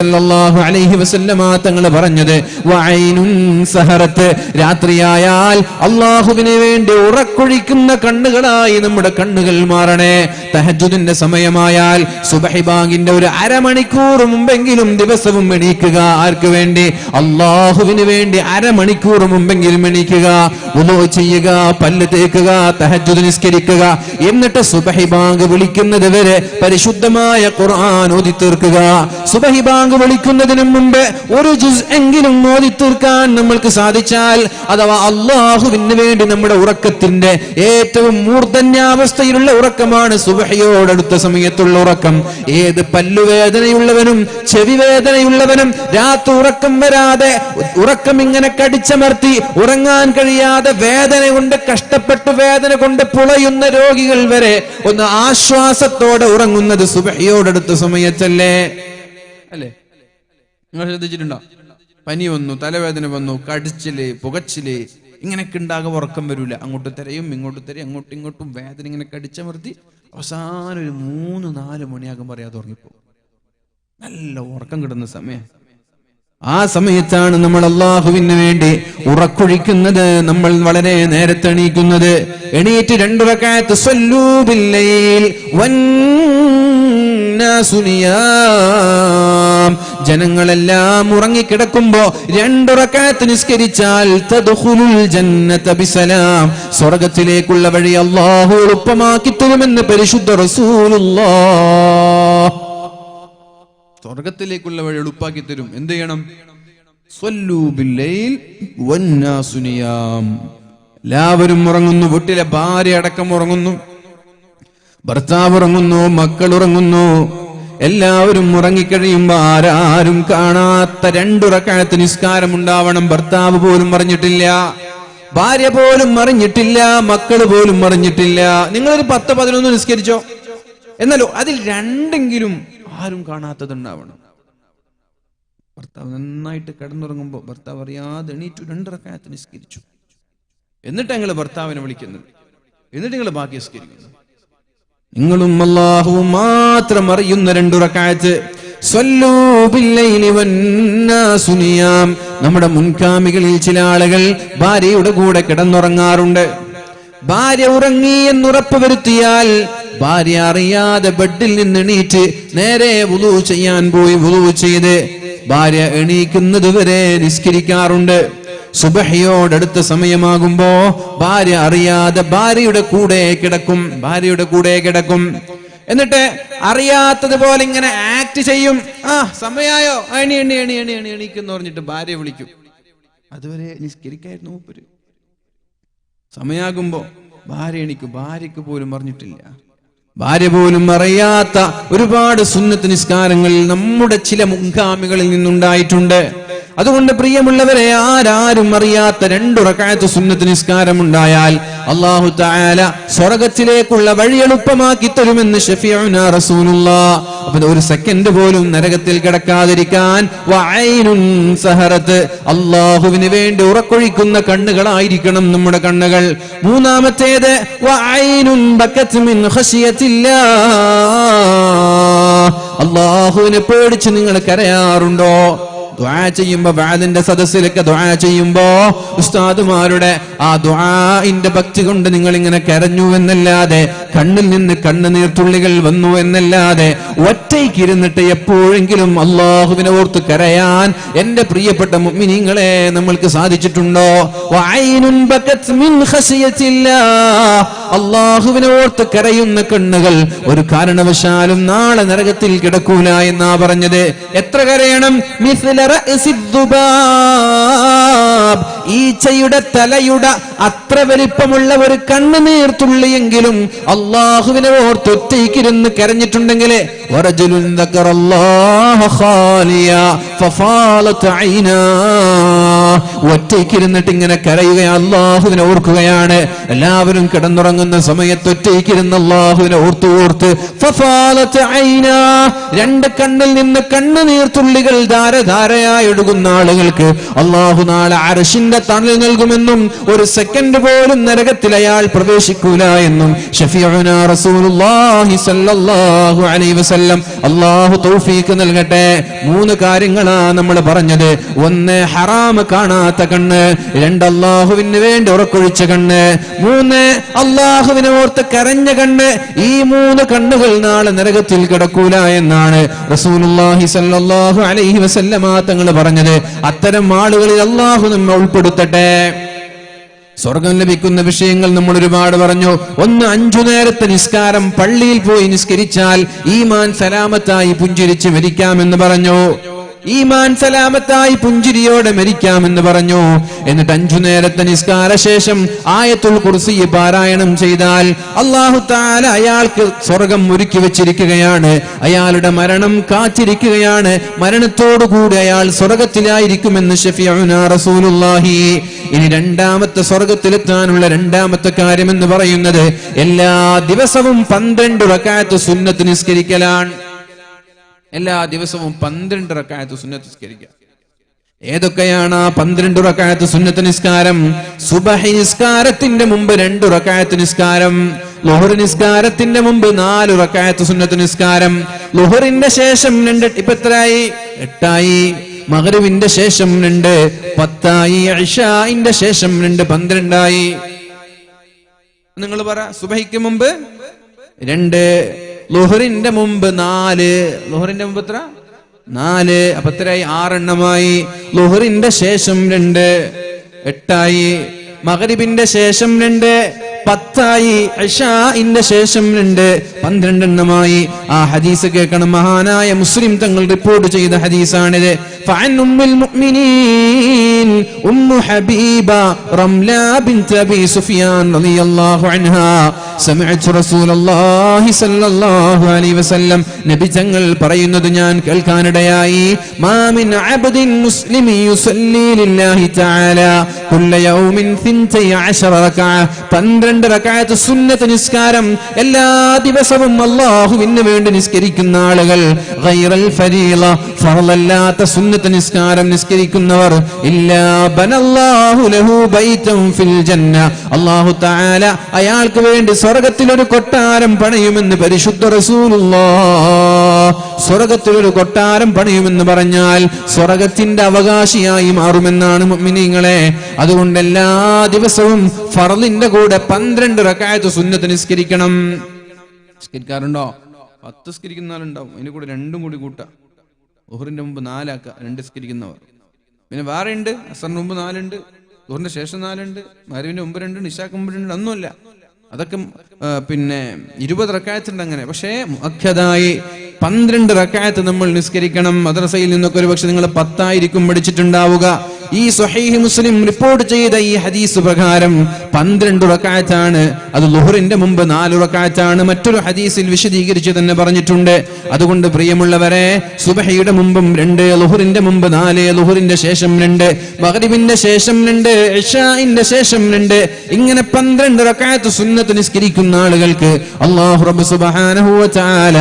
സല്ലല്ലാഹു അലൈഹി വസല്ലമ തങ്ങൾ പറഞ്ഞത് വഅൈനുൻ സഹറത്ത്, രാത്രിയായാൽ അല്ലാഹുവിനെ വേണ്ടി ഉറക്കൊഴിക്കുന്ന കണ്ണുകളായി നമ്മുടെ കണ്ണുകൾ മാറണേ. തഹജ്ജുദിന്റെ സമയമായാൽ സുബ്ഹി ബാങ്കിന്റെ ഒരു അരമണിക്കൂർ മുമ്പെങ്കിലും ദിവസവും എണീക്കുക. ആർക്ക് വേണ്ടി? അല്ലാഹുവിന് വേണ്ടി അരമണിക്കൂർ മുമ്പെങ്കിലും എണീക്കുക. വുളൂ ചെയ്യുക, പല്ല് തേക്കുക, തഹജ്ജുദ് നിസ്കരിക്കുക. എന്നിട്ട് സുബ്ഹി ബാങ്ക് വിളിക്കുന്നത് വരെ പരിശുദ്ധമായ ഖുർആൻ ഓതി തീർക്കുക. സുബ്ഹി ബാങ്ക് വിളിക്കുന്നതിന് മുമ്പ് ഒരു ജുസ് എങ്കിലും ഓതി തീർക്കാൻ നമ്മൾക്ക് സാധിച്ചാൽ, അഥവാ അല്ലാഹുവിന് വേണ്ടി നമ്മുടെ ഉറക്കത്തിന്റെ ഏറ്റവും മൂർധന്യാവസ്ഥയിലുള്ള ഉറക്കമാണ് സുബ്ഹിയോടടുത്ത സമയത്തുള്ള ഉറക്കം. ഏത് പല്ലുവേദനയുള്ളവനും ചെവി വേദനയുള്ളവനും രാത്രി ഉറക്കം വരാതെ ഉറക്കം ഇങ്ങനെ കടിച്ചമർത്തി ഉറങ്ങാൻ കഴിയാതെ വേദന കൊണ്ട് കഷ്ടപ്പെട്ട് വേദന കൊണ്ട് പുളയുന്ന രോഗികൾ വരെ ഒന്ന് ആശ്വാസത്തോടെ ഉറങ്ങുന്നത് സുബ്ഹിയോടടുത്ത സമയത്തല്ലേ? അല്ലേ? നിങ്ങൾ ശ്രദ്ധിച്ചിട്ടുണ്ടോ? പനി വന്നു, തലവേദന വന്നു, കടിച്ചില്, പുകച്ചില്, ഇങ്ങനെയൊക്കെ ഉണ്ടാകും. ഉറക്കം വരൂല. അങ്ങോട്ട് തിരയും ഇങ്ങോട്ട് തിരയും, അങ്ങോട്ടും ഇങ്ങോട്ടും വേദന ഇങ്ങനെ കടിച്ചമർത്തി അവസാനം ഒരു 3-4 മണിയാകും പറയാതെ ഉറങ്ങിപ്പോ. നല്ല ഉറക്കം കിട്ടുന്ന സമയം. ആ സമയത്താണ് നമ്മൾ അല്ലാഹുവിന് വേണ്ടി ഉറക്കൊഴിക്കുന്നത്. നമ്മൾ വളരെ നേരത്തെ എണീക്കുന്നത്. എണീറ്റ് 2 റക്അത്ത് സ്വല്ലൂ ബില്ലൈൽ വന്നാസു നിയാം, ജനങ്ങളെല്ലാം ഉറങ്ങിക്കിടക്കുമ്പോ 2 റക്അത്ത് നിസ്കരിച്ചാൽ തദ്ഖുലുൽ ജന്നത ബിസലാം, സ്വർഗ്ഗത്തിലേക്കുള്ള വഴി അല്ലാഹു എളുപ്പമാക്കി തരുമെന്ന് പരിശുദ്ധ റസൂലുള്ളാഹ്. സ്വർഗത്തിലേക്കുള്ള വഴി എളുപ്പാക്കി തരും. എന്ത് ചെയ്യണം? സ്വല്ലൂ ബില്ലൈൽ വന്നാസു നിയാം. എല്ലാവരും ഉറങ്ങുന്നു. വീട്ടിലെ ഭാര്യ അടക്കം ഉറങ്ങുന്നു, ഭർത്താവ് ഉറങ്ങുന്നു, മക്കൾ ഉറങ്ങുന്നു. എല്ലാവരും ഉറങ്ങിക്കഴിയുമ്പോ ആരും കാണാത്ത 2 റക്അത്ത് നിസ്കാരം ഉണ്ടാവണം. ഭർത്താവ് പോലും അറിഞ്ഞിട്ടില്ല, ഭാര്യ പോലും അറിഞ്ഞിട്ടില്ല, മക്കൾ പോലും അറിഞ്ഞിട്ടില്ല. നിങ്ങളൊരു 10-11 നിസ്കരിച്ചോ, എന്നാലോ അതിൽ 2 ആരും കാണാത്തതുണ്ടാവണം. ഭർത്താവ് നന്നായിട്ട് കിടന്നുറങ്ങുമ്പോ ഭർത്താവ് അറിയാതെ എണീറ്റു 2 റക്അത്ത് നിസ്കരിച്ചു. എന്നിട്ട് ഞങ്ങൾ ഭർത്താവിനെ വിളിക്കുന്നത്, എന്നിട്ട് നിങ്ങൾ ബാക്കി നിസ്കരിക്കുന്നു. നിങ്ങളും അല്ലാഹുവും മാത്രം അറിയുന്ന 2 റക്അത്ത്. സ്വല്ലൂ ബില്ലൈലി വന്നാസു നിയാം. നമ്മുടെ മുൻകാമികളിൽ ചില ആളുകൾ ഭാര്യയുടെ കൂടെ കിടന്നുറങ്ങാറുണ്ട്. ഭാര്യ ഉറങ്ങി എന്നുറപ്പ് വരുത്തിയാൽ ഭാര്യ അറിയാതെ ബെഡിൽ നിന്ന് എണീറ്റ് നേരെ വുളൂ ചെയ്യാൻ പോയി വുളൂ ചെയ്ത് ഭാര്യ എണീക്കുന്നത് വരെ നിസ്കരിക്കാറുണ്ട്. സുബ്ഹിയോടടുത്ത സമയമാകുമ്പോ ഭാര്യ അറിയാതെ ഭാര്യയുടെ കൂടെ കിടക്കും. എന്നിട്ട് അറിയാത്തതുപോലെ ഇങ്ങനെ ആക്ട് ചെയ്യും. സമയായോ, എണീക്കെന്ന് പറഞ്ഞിട്ട് ഭാര്യ വിളിക്കും. അതുവരെ നിസ്കരിക്കായിരുന്നു മൂപ്പര്. സമയാകുമ്പോ ഭാര്യ എണീക്കും. ഭാര്യക്ക് പോലും അറിഞ്ഞിട്ടില്ല. ഭാര്യ പോലും അറിയാത്ത ഒരുപാട് സുന്നത്ത് നിസ്കാരങ്ങൾ നമ്മുടെ ചില മുൻഗാമികളിൽ നിന്നുണ്ടായിട്ടുണ്ട്. അതുകൊണ്ട് പ്രിയമുള്ളവരെ, ആരും അറിയാത്ത 2 റക്അത്ത് സുന്നത്ത് നിസ്കാരം ഉണ്ടായാൽ അല്ലാഹു തആല സ്വർഗ്ഗത്തിലേക്കുള്ള വഴി എളുപ്പമാക്കി തരുമെന്ന് ശഫീഉനാ റസൂലുള്ളാഹ്. അപ്പോൾ 1 സെക്കൻഡ് പോലും നരകത്തിൽ കിടക്കാതിരിക്കാൻ വഅൈനുൻ സഹറത്ത്, അല്ലാഹുവിന് വേണ്ടി ഉറക്കൊഴിക്കുന്ന കണ്ണുകളായിരിക്കണം നമ്മുടെ കണ്ണുകൾ. 3-മത്തേത് വഅൈനുൻ ബക്കത് മിൻ ഖശിയത്തില്ലാഹ്, അല്ലാഹുവിനെ പേടിച്ച് നിങ്ങൾ കരയാറുണ്ടോ? ദുആ ചെയ്യുമ്പോ, വഅദിന്റെ സദസ്സിലൊക്കെ ദുആ ചെയ്യുമ്പോ ഉസ്താദുമാരുടെ ആ ദുആഇന്റെ ഭക്തി കൊണ്ട് നിങ്ങൾ ഇങ്ങനെ കരഞ്ഞു എന്നല്ലാതെ, കണ്ണിൽ നിന്ന് കണ്ണുനീർത്തുള്ളികൾ വന്നു എന്നല്ലാതെ, ഒറ്റയ്ക്കിരുന്നിട്ട് എപ്പോഴെങ്കിലും അല്ലാഹുവിനെ ഓർത്ത് കരയാൻ എന്റെ പ്രിയപ്പെട്ട മുഅ്മിനീങ്ങളെ നമ്മൾക്ക് സാധിച്ചിട്ടുണ്ടോ? വഅൈനുൻ ബകത് മിൻ ഖശിയത്തില്ലാഹ്, അല്ലാഹുവിനെ ഓർത്ത് കരയുന്ന കണ്ണുകൾ ഒരു കാരണവശാലും നാളെ നരകത്തിൽ കിടക്കൂല എന്നാ പറഞ്ഞത്. എത്ര കരയണം? മിസ്ല ഈച്ചയുടെ തലയുടെ അത്ര വലിപ്പമുള്ള ഒരു കണ്ണുനീർത്തുള്ളിയെങ്കിലും അല്ലാഹുവിനെ ഓർത്ത് ഒറ്റയ്ക്കിരുന്ന് കരഞ്ഞിട്ടുണ്ടെങ്കിൽ, വറജുലുൻ ദക്കറല്ലാഹ ഖാലിയ ഫഫാലത് ഐനാ, ഒറ്റയ്ക്കിരുന്നിട്ട് ഇങ്ങനെ കരയുക, അള്ളാഹുവിനെ ഓർക്കുകയാണ്. എല്ലാവരും കിടന്നുറങ്ങുന്ന സമയത്ത് ഒറ്റയ്ക്കിരുന്ന് അള്ളാഹുവിനെ ഓർത്ത് ഫഫാലത്ത് ഐനാ, രണ്ട് കണ്ണിൽ നിന്ന് കണ്ണുനീർത്തുള്ളികൾ ധാരധാരയായി ഒഴുകുന്ന ആളുകൾക്ക് അള്ളാഹു നാളെ അർശിന്റെ തണൽ നൽകുമെന്നും ഒരു സെക്കൻഡ് പോലും നരകത്തിൽ അയാൾ പ്രവേശിക്കൂല എന്നും ശഫീഉനാ റസൂലുള്ളാഹി സ്വല്ലല്ലാഹു അലൈഹി വസല്ലം. അള്ളാഹു തൗഫീഖ് നൽകട്ടെ. 3 കാര്യങ്ങളാ നമ്മൾ പറഞ്ഞത്. 1 ഹറാം കാണാത്ത കണ്ണ്, 2 അള്ളാഹുവിന് വേണ്ടി ഉറക്കൊഴിച്ച കണ്ണ്, 3 അള്ളാഹുവിനെ ഓർത്ത് കരഞ്ഞ കണ്ണ്. ഈ 3 കണ്ണുകൾ നാളെ നരകത്തിൽ കിടക്കൂല എന്നാണ് റസൂലുള്ളാഹി സ്വല്ലല്ലാഹു അലൈഹി വസല്ലമ തങ്ങൾ പറഞ്ഞത്. അത്തരം ആളുകളിൽ അള്ളാഹു നമ്മെ ഉൾപ്പെടുത്തട്ടെ. സ്വർഗം ലഭിക്കുന്ന വിഷയങ്ങൾ നമ്മൾ ഒരുപാട് പറഞ്ഞു. 1, 5 നേരത്തെ നിസ്കാരം, പള്ളിയിൽ പോയി നിസ്കരിച്ചാൽ ഈമാൻ സലാമത്തായി പുഞ്ചിരിച്ച് മരിക്കാമെന്ന് പറഞ്ഞു. ഈമാൻ സലാമത്തായി പുഞ്ചിരിയോടെ മരിക്കാമെന്ന് പറഞ്ഞു. എന്നിട്ട് 5 നേരത്തെ നിസ്കാര ശേഷം ആയത്തുൽ കുർസി പാരായണം ചെയ്താൽ അല്ലാഹു തആല അയാൾക്ക് സ്വർഗം ഒരുക്കി വെച്ചിരിക്കുകയാണ്. അയാളുടെ മരണം കാത്തിരിക്കുകയാണ്. മരണത്തോടുകൂടി അയാൾ സ്വർഗത്തിലായിരിക്കുമെന്ന് ശഫീഉനാ റസൂലുള്ളാഹി. ഇനി രണ്ടാമത്തെ സ്വർഗത്തിലെത്താനുള്ള രണ്ടാമത്തെ കാര്യം എന്ന് പറയുന്നത് എല്ലാ ദിവസവും 12 റക്അത്ത് സുന്നത്ത് നിസ്കരിക്കലാണ്. എല്ലാ ദിവസവും 12 റക്അത്ത് സുന്നത്ത് നിസ്കരിക്കുക. ഏതൊക്കെയാണ് ആ 12 റക്അത്ത് സുന്നത്ത് നിസ്കാരം? സുബഹി നിസ്കാരത്തിന്റെ മുമ്പ് 2 റക്അത്ത് നിസ്കാരം, ളുഹർ നിസ്കാരത്തിന്റെ മുമ്പ് 4 റക്അത്ത് സുന്നത്ത് നിസ്കാരം, ളുഹറിന്റെ ശേഷം 2, ഇപ്പൊ എത്രയായി? 8ആയി. മഗ്രിബിന്റെ ശേഷം 2, 10ആയി. ഇശാഇന്റെ ശേഷം 2, 12ആയി. നിങ്ങൾ പറ. സുബഹിക്ക് മുമ്പ് 2, ളുഹറിന്റെ മുമ്പ് 4, ളുഹറിന്റെ മുമ്പ് എത്ര? 4, അപ്പൊ എത്രയായി? 6 എണ്ണമായി. ളുഹറിന്റെ ശേഷം 2, 8ആയി. മഗ്രിബിന്റെ ശേഷം 2, 10ആയി. ഇശാഇന്റെ ശേഷം 2, 12 എണ്ണമായി. ആ ഹദീസ് കേൾക്കണം. മഹാനായ മുസ്ലിം തങ്ങൾ റിപ്പോർട്ട് ചെയ്ത ഹദീസാണിത്. ഫഅൻ ഉമ്മുൽ മുഅ്മിനീൻ ഉമ്മു ഹബീബ റംല ബിൻത് അബി സുഫിയാൻ റളിയല്ലാഹു അൻഹാ സമിഅതു റസൂലുള്ളാഹി സ്വല്ലല്ലാഹു അലൈഹി വസല്ലം, നബി തങ്ങൾ പറയുന്നത് ഞാൻ കേൾക്കാനിടയായി. മാ മിൻ അബ്ദിൻ മുസ്ലിമി യുസല്ലി ലില്ലാഹി തആല കുല്ല യൗമിൻ 12 റക്അ, 12 റക്അത്ത് സുന്നത്ത് നിസ്കാരം എല്ലാ ദിവസവും അല്ലാഹുവിന് വേണ്ടി നിസ്കരിക്കുന്ന ആളുകൾ, ഗൈറൽ ഫരീള, ഫർളല്ലാത്ത സുന്നത്ത് നിസ്കാരം നിസ്കരിക്കുന്നവർ, ഇല്ലാ ബനല്ലാഹു ലഹു ബൈതൻ ഫിൽ ജന്ന, അല്ലാഹു തആല അയാൾക്ക് വേണ്ടി സ്വർഗ്ഗത്തിൽ ഒരു കൊട്ടാരം പണിയുമെന്ന് പരിശുദ്ധ റസൂലുള്ളാഹ്. സ്വർഗ്ഗത്തിൽ ഒരു കൊട്ടാരം പണിയുമെന്ന് പറഞ്ഞാൽ സ്വർഗ്ഗത്തിന്റെ അവകാശിയായി മാറുമെന്നാണ് മുഅ്മിനീങ്ങളെ. അതുകൊണ്ട് എല്ലാ ദിവസവും ഫർളിന്റെ കൂടെ 12 റക്അത്ത് സുന്നത്ത് നിസ്കരിക്കണം. നിസ്കരിക്കാറുണ്ടോ? 10 നിസ്കരിക്കുന്ന ആളുണ്ടാവും. അതിന് കൂടെ 2 കൂടി കൂട്ടാം. ളുഹറിന്റെ മുമ്പ് 4 ആക്കുക, 2 നിസ്കരിക്കുന്നവർ. പിന്നെ വേറെ ഉണ്ട്. അസറിന് മുമ്പ് 4 ഉണ്ട്, ളുഹറിന്റെ ശേഷം 4 ഉണ്ട്, മഗ്രിബിന്റെ മുമ്പ് 2 ഉണ്ട്, ഇശാക്ക് മുമ്പ് 2 ഉണ്ട്. ഒന്നുമില്ല. അതൊക്കെ പിന്നെ 20 റക്അത്ത് ഉണ്ട് അങ്ങനെ. പക്ഷേ മുഅക്കദായി 12 റക്അത്ത് നമ്മൾ നിസ്കരിക്കണം. മദ്രസയിൽ നിന്നൊക്കെ ഒരു പക്ഷെ നിങ്ങൾ 10 ആയിരിക്കും പഠിച്ചിട്ടുണ്ടാവുക. ഈ സ്വഹീഹ് മുസ്ലിം റിപ്പോർട്ട് ചെയ്ത ഈ ഹദീസ് പ്രകാരം 12 റക്അത്താണ്. അത് ളുഹറിന്റെ മുമ്പ് 4 റക്അത്താണ്. മറ്റൊരു ഹദീസിൽ വിശദീകരിച്ച് തന്നെ പറഞ്ഞിട്ടുണ്ട്. അതുകൊണ്ട് പ്രിയമുള്ളവരെ, സുബ്ഹിയുടെ മുമ്പും 2, ളുഹറിന്റെ മുമ്പ് 4, ളുഹറിന്റെ ശേഷം 2, മഗ്രിബിന്റെ ശേഷം 2, ഇശാഇന്റെ ശേഷം 2, ഇങ്ങനെ 12 റക്അത്ത് സുന്നത്ത് നിസ്കരിക്കുന്ന ആളുകൾക്ക് അല്ലാഹു റബ്ബ് സുബ്ഹാനഹു വ തആല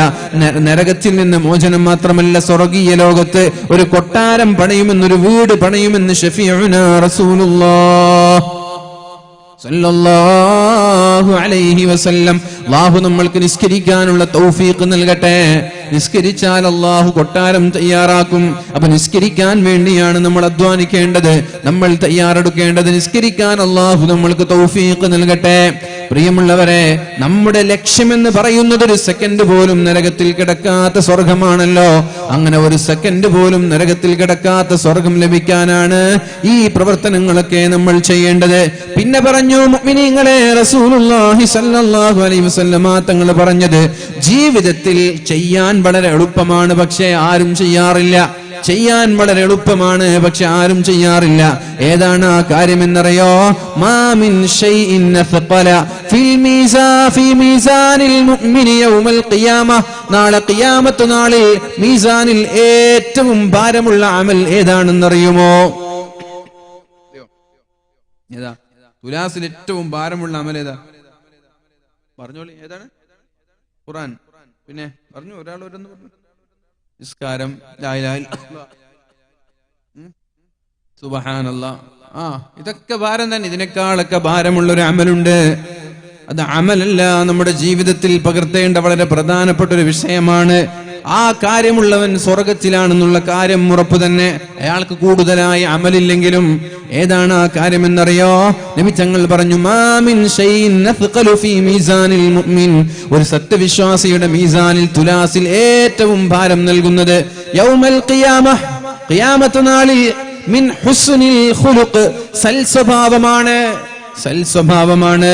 നരകത്തിൽ നിന്ന് മോചനം മാത്രമല്ല, സ്വർഗീയ ലോകത്ത് ഒരു കൊട്ടാരം പണിയുമെന്നൊരു വീട് പണിയുമെന്ന് ശഫീഉനാ റസൂലുള്ളാഹ് സല്ലല്ലാഹു അലൈഹി വസല്ലം. അല്ലാഹു നമ്മൾക്ക് നിസ്കരിക്കാനുള്ള തൗഫീഖ് നൽകട്ടെ. നിസ്കരിച്ചാൽ അല്ലാഹു കൊട്ടാരം തയ്യാറാക്കും. അപ്പൊ നിസ്കരിക്കാൻ വേണ്ടിയാണ് നമ്മൾ അധ്വാനിക്കേണ്ടത്, നമ്മൾ തയ്യാറെടുക്കേണ്ടത്. നിസ്കരിക്കാൻ അല്ലാഹു നമ്മൾക്ക് തൗഫീഖ് നൽകട്ടെ. പ്രിയമുള്ളവരെ, നമ്മുടെ ലക്ഷ്യമെന്ന് പറയുന്നത് ഒരു സെക്കൻഡ് പോലും നരകത്തിൽ കിടക്കാത്ത സ്വർഗമാണല്ലോ. അങ്ങനെ ഒരു സെക്കൻഡ് പോലും നരകത്തിൽ കിടക്കാത്ത സ്വർഗം ലഭിക്കാനാണ് ഈ പ്രവർത്തനങ്ങളൊക്കെ നമ്മൾ ചെയ്യേണ്ടത്. പിന്നെ പറഞ്ഞു മുഅ്മിനീങ്ങളെ, റസൂലുള്ളാഹി സ്വല്ലല്ലാഹു അലൈഹി വസല്ലമ തങ്ങൾ പറഞ്ഞത് ജീവിതത്തിൽ ചെയ്യാൻ വളരെ എളുപ്പമാണ്, പക്ഷേ ആരും ചെയ്യാറില്ല. ചെയ്യാൻ വളരെ എളുപ്പമാണ്, പക്ഷെ ആരും ചെയ്യാറില്ല. ഏതാണ് ആ കാര്യമെന്നറിയോ? മാ മിൻ ഷൈഇൻ അസ്ഖല ഫീ മീസാനിൽ മുഅ്മിനി യൗമൽ ഖിയാമ, നാളെ ഖിയാമത്ത് നാളിൽ മീസാനിൽ ഏറ്റവും ഭാരമുള്ള അമൽ ഏതാണെന്നറിയുമോ? ഏതാ തുലാസിൽ ഏറ്റവും ഭാരമുള്ള അമൽ ഏതാ? പറഞ്ഞോളി, ഏതാണ്? ഖുർആൻ. പിന്നെ പറഞ്ഞു, ഒരാൾ ഓരോന്ന് പറഞ്ഞു. നിസ്കാരം, ലാ ഇലാഹ ഇല്ലല്ലാഹ്, സുബ്ഹാനല്ലാഹ്. ഇതൊക്കെ ഭാരം തന്നെ. ഇതിനേക്കാളൊക്കെ ഭാരമുള്ളൊരു അമലുണ്ട്. അത് അമലല്ല, നമ്മുടെ ജീവിതത്തിൽ പകർത്തേണ്ട വളരെ പ്രധാനപ്പെട്ട ഒരു വിഷയമാണ്. ആ കാര്യമുള്ളവൻ സ്വർഗത്തിലാണെന്നുള്ള കാര്യം ഉറപ്പ് തന്നെ. അയാൾക്ക് കൂടുതലായി അമലില്ലെങ്കിലും ഏതാണ് ആ കാര്യം എന്നറിയോ? നബി തങ്ങൾ പറഞ്ഞു, മാമിൻ ഷൈഇൻ അസ്ഖലു ഫീ മീസാനിൽ മുഅ്മിൻ, ഒരു സത്യവിശ്വാസിയുടെ മീസാനിൽ തുലാസിൽ ഏറ്റവും ഭാരം നൽകുന്നത് യൗമൽ ഖിയാമഹ്, ഖിയാമത്ത് നാളിൽ, മിൻ ഹുസ്നിൽ ഖുലുഖ്, സൽസ്വഭാവമാണ്. സൽസ്വഭാവമാണ്.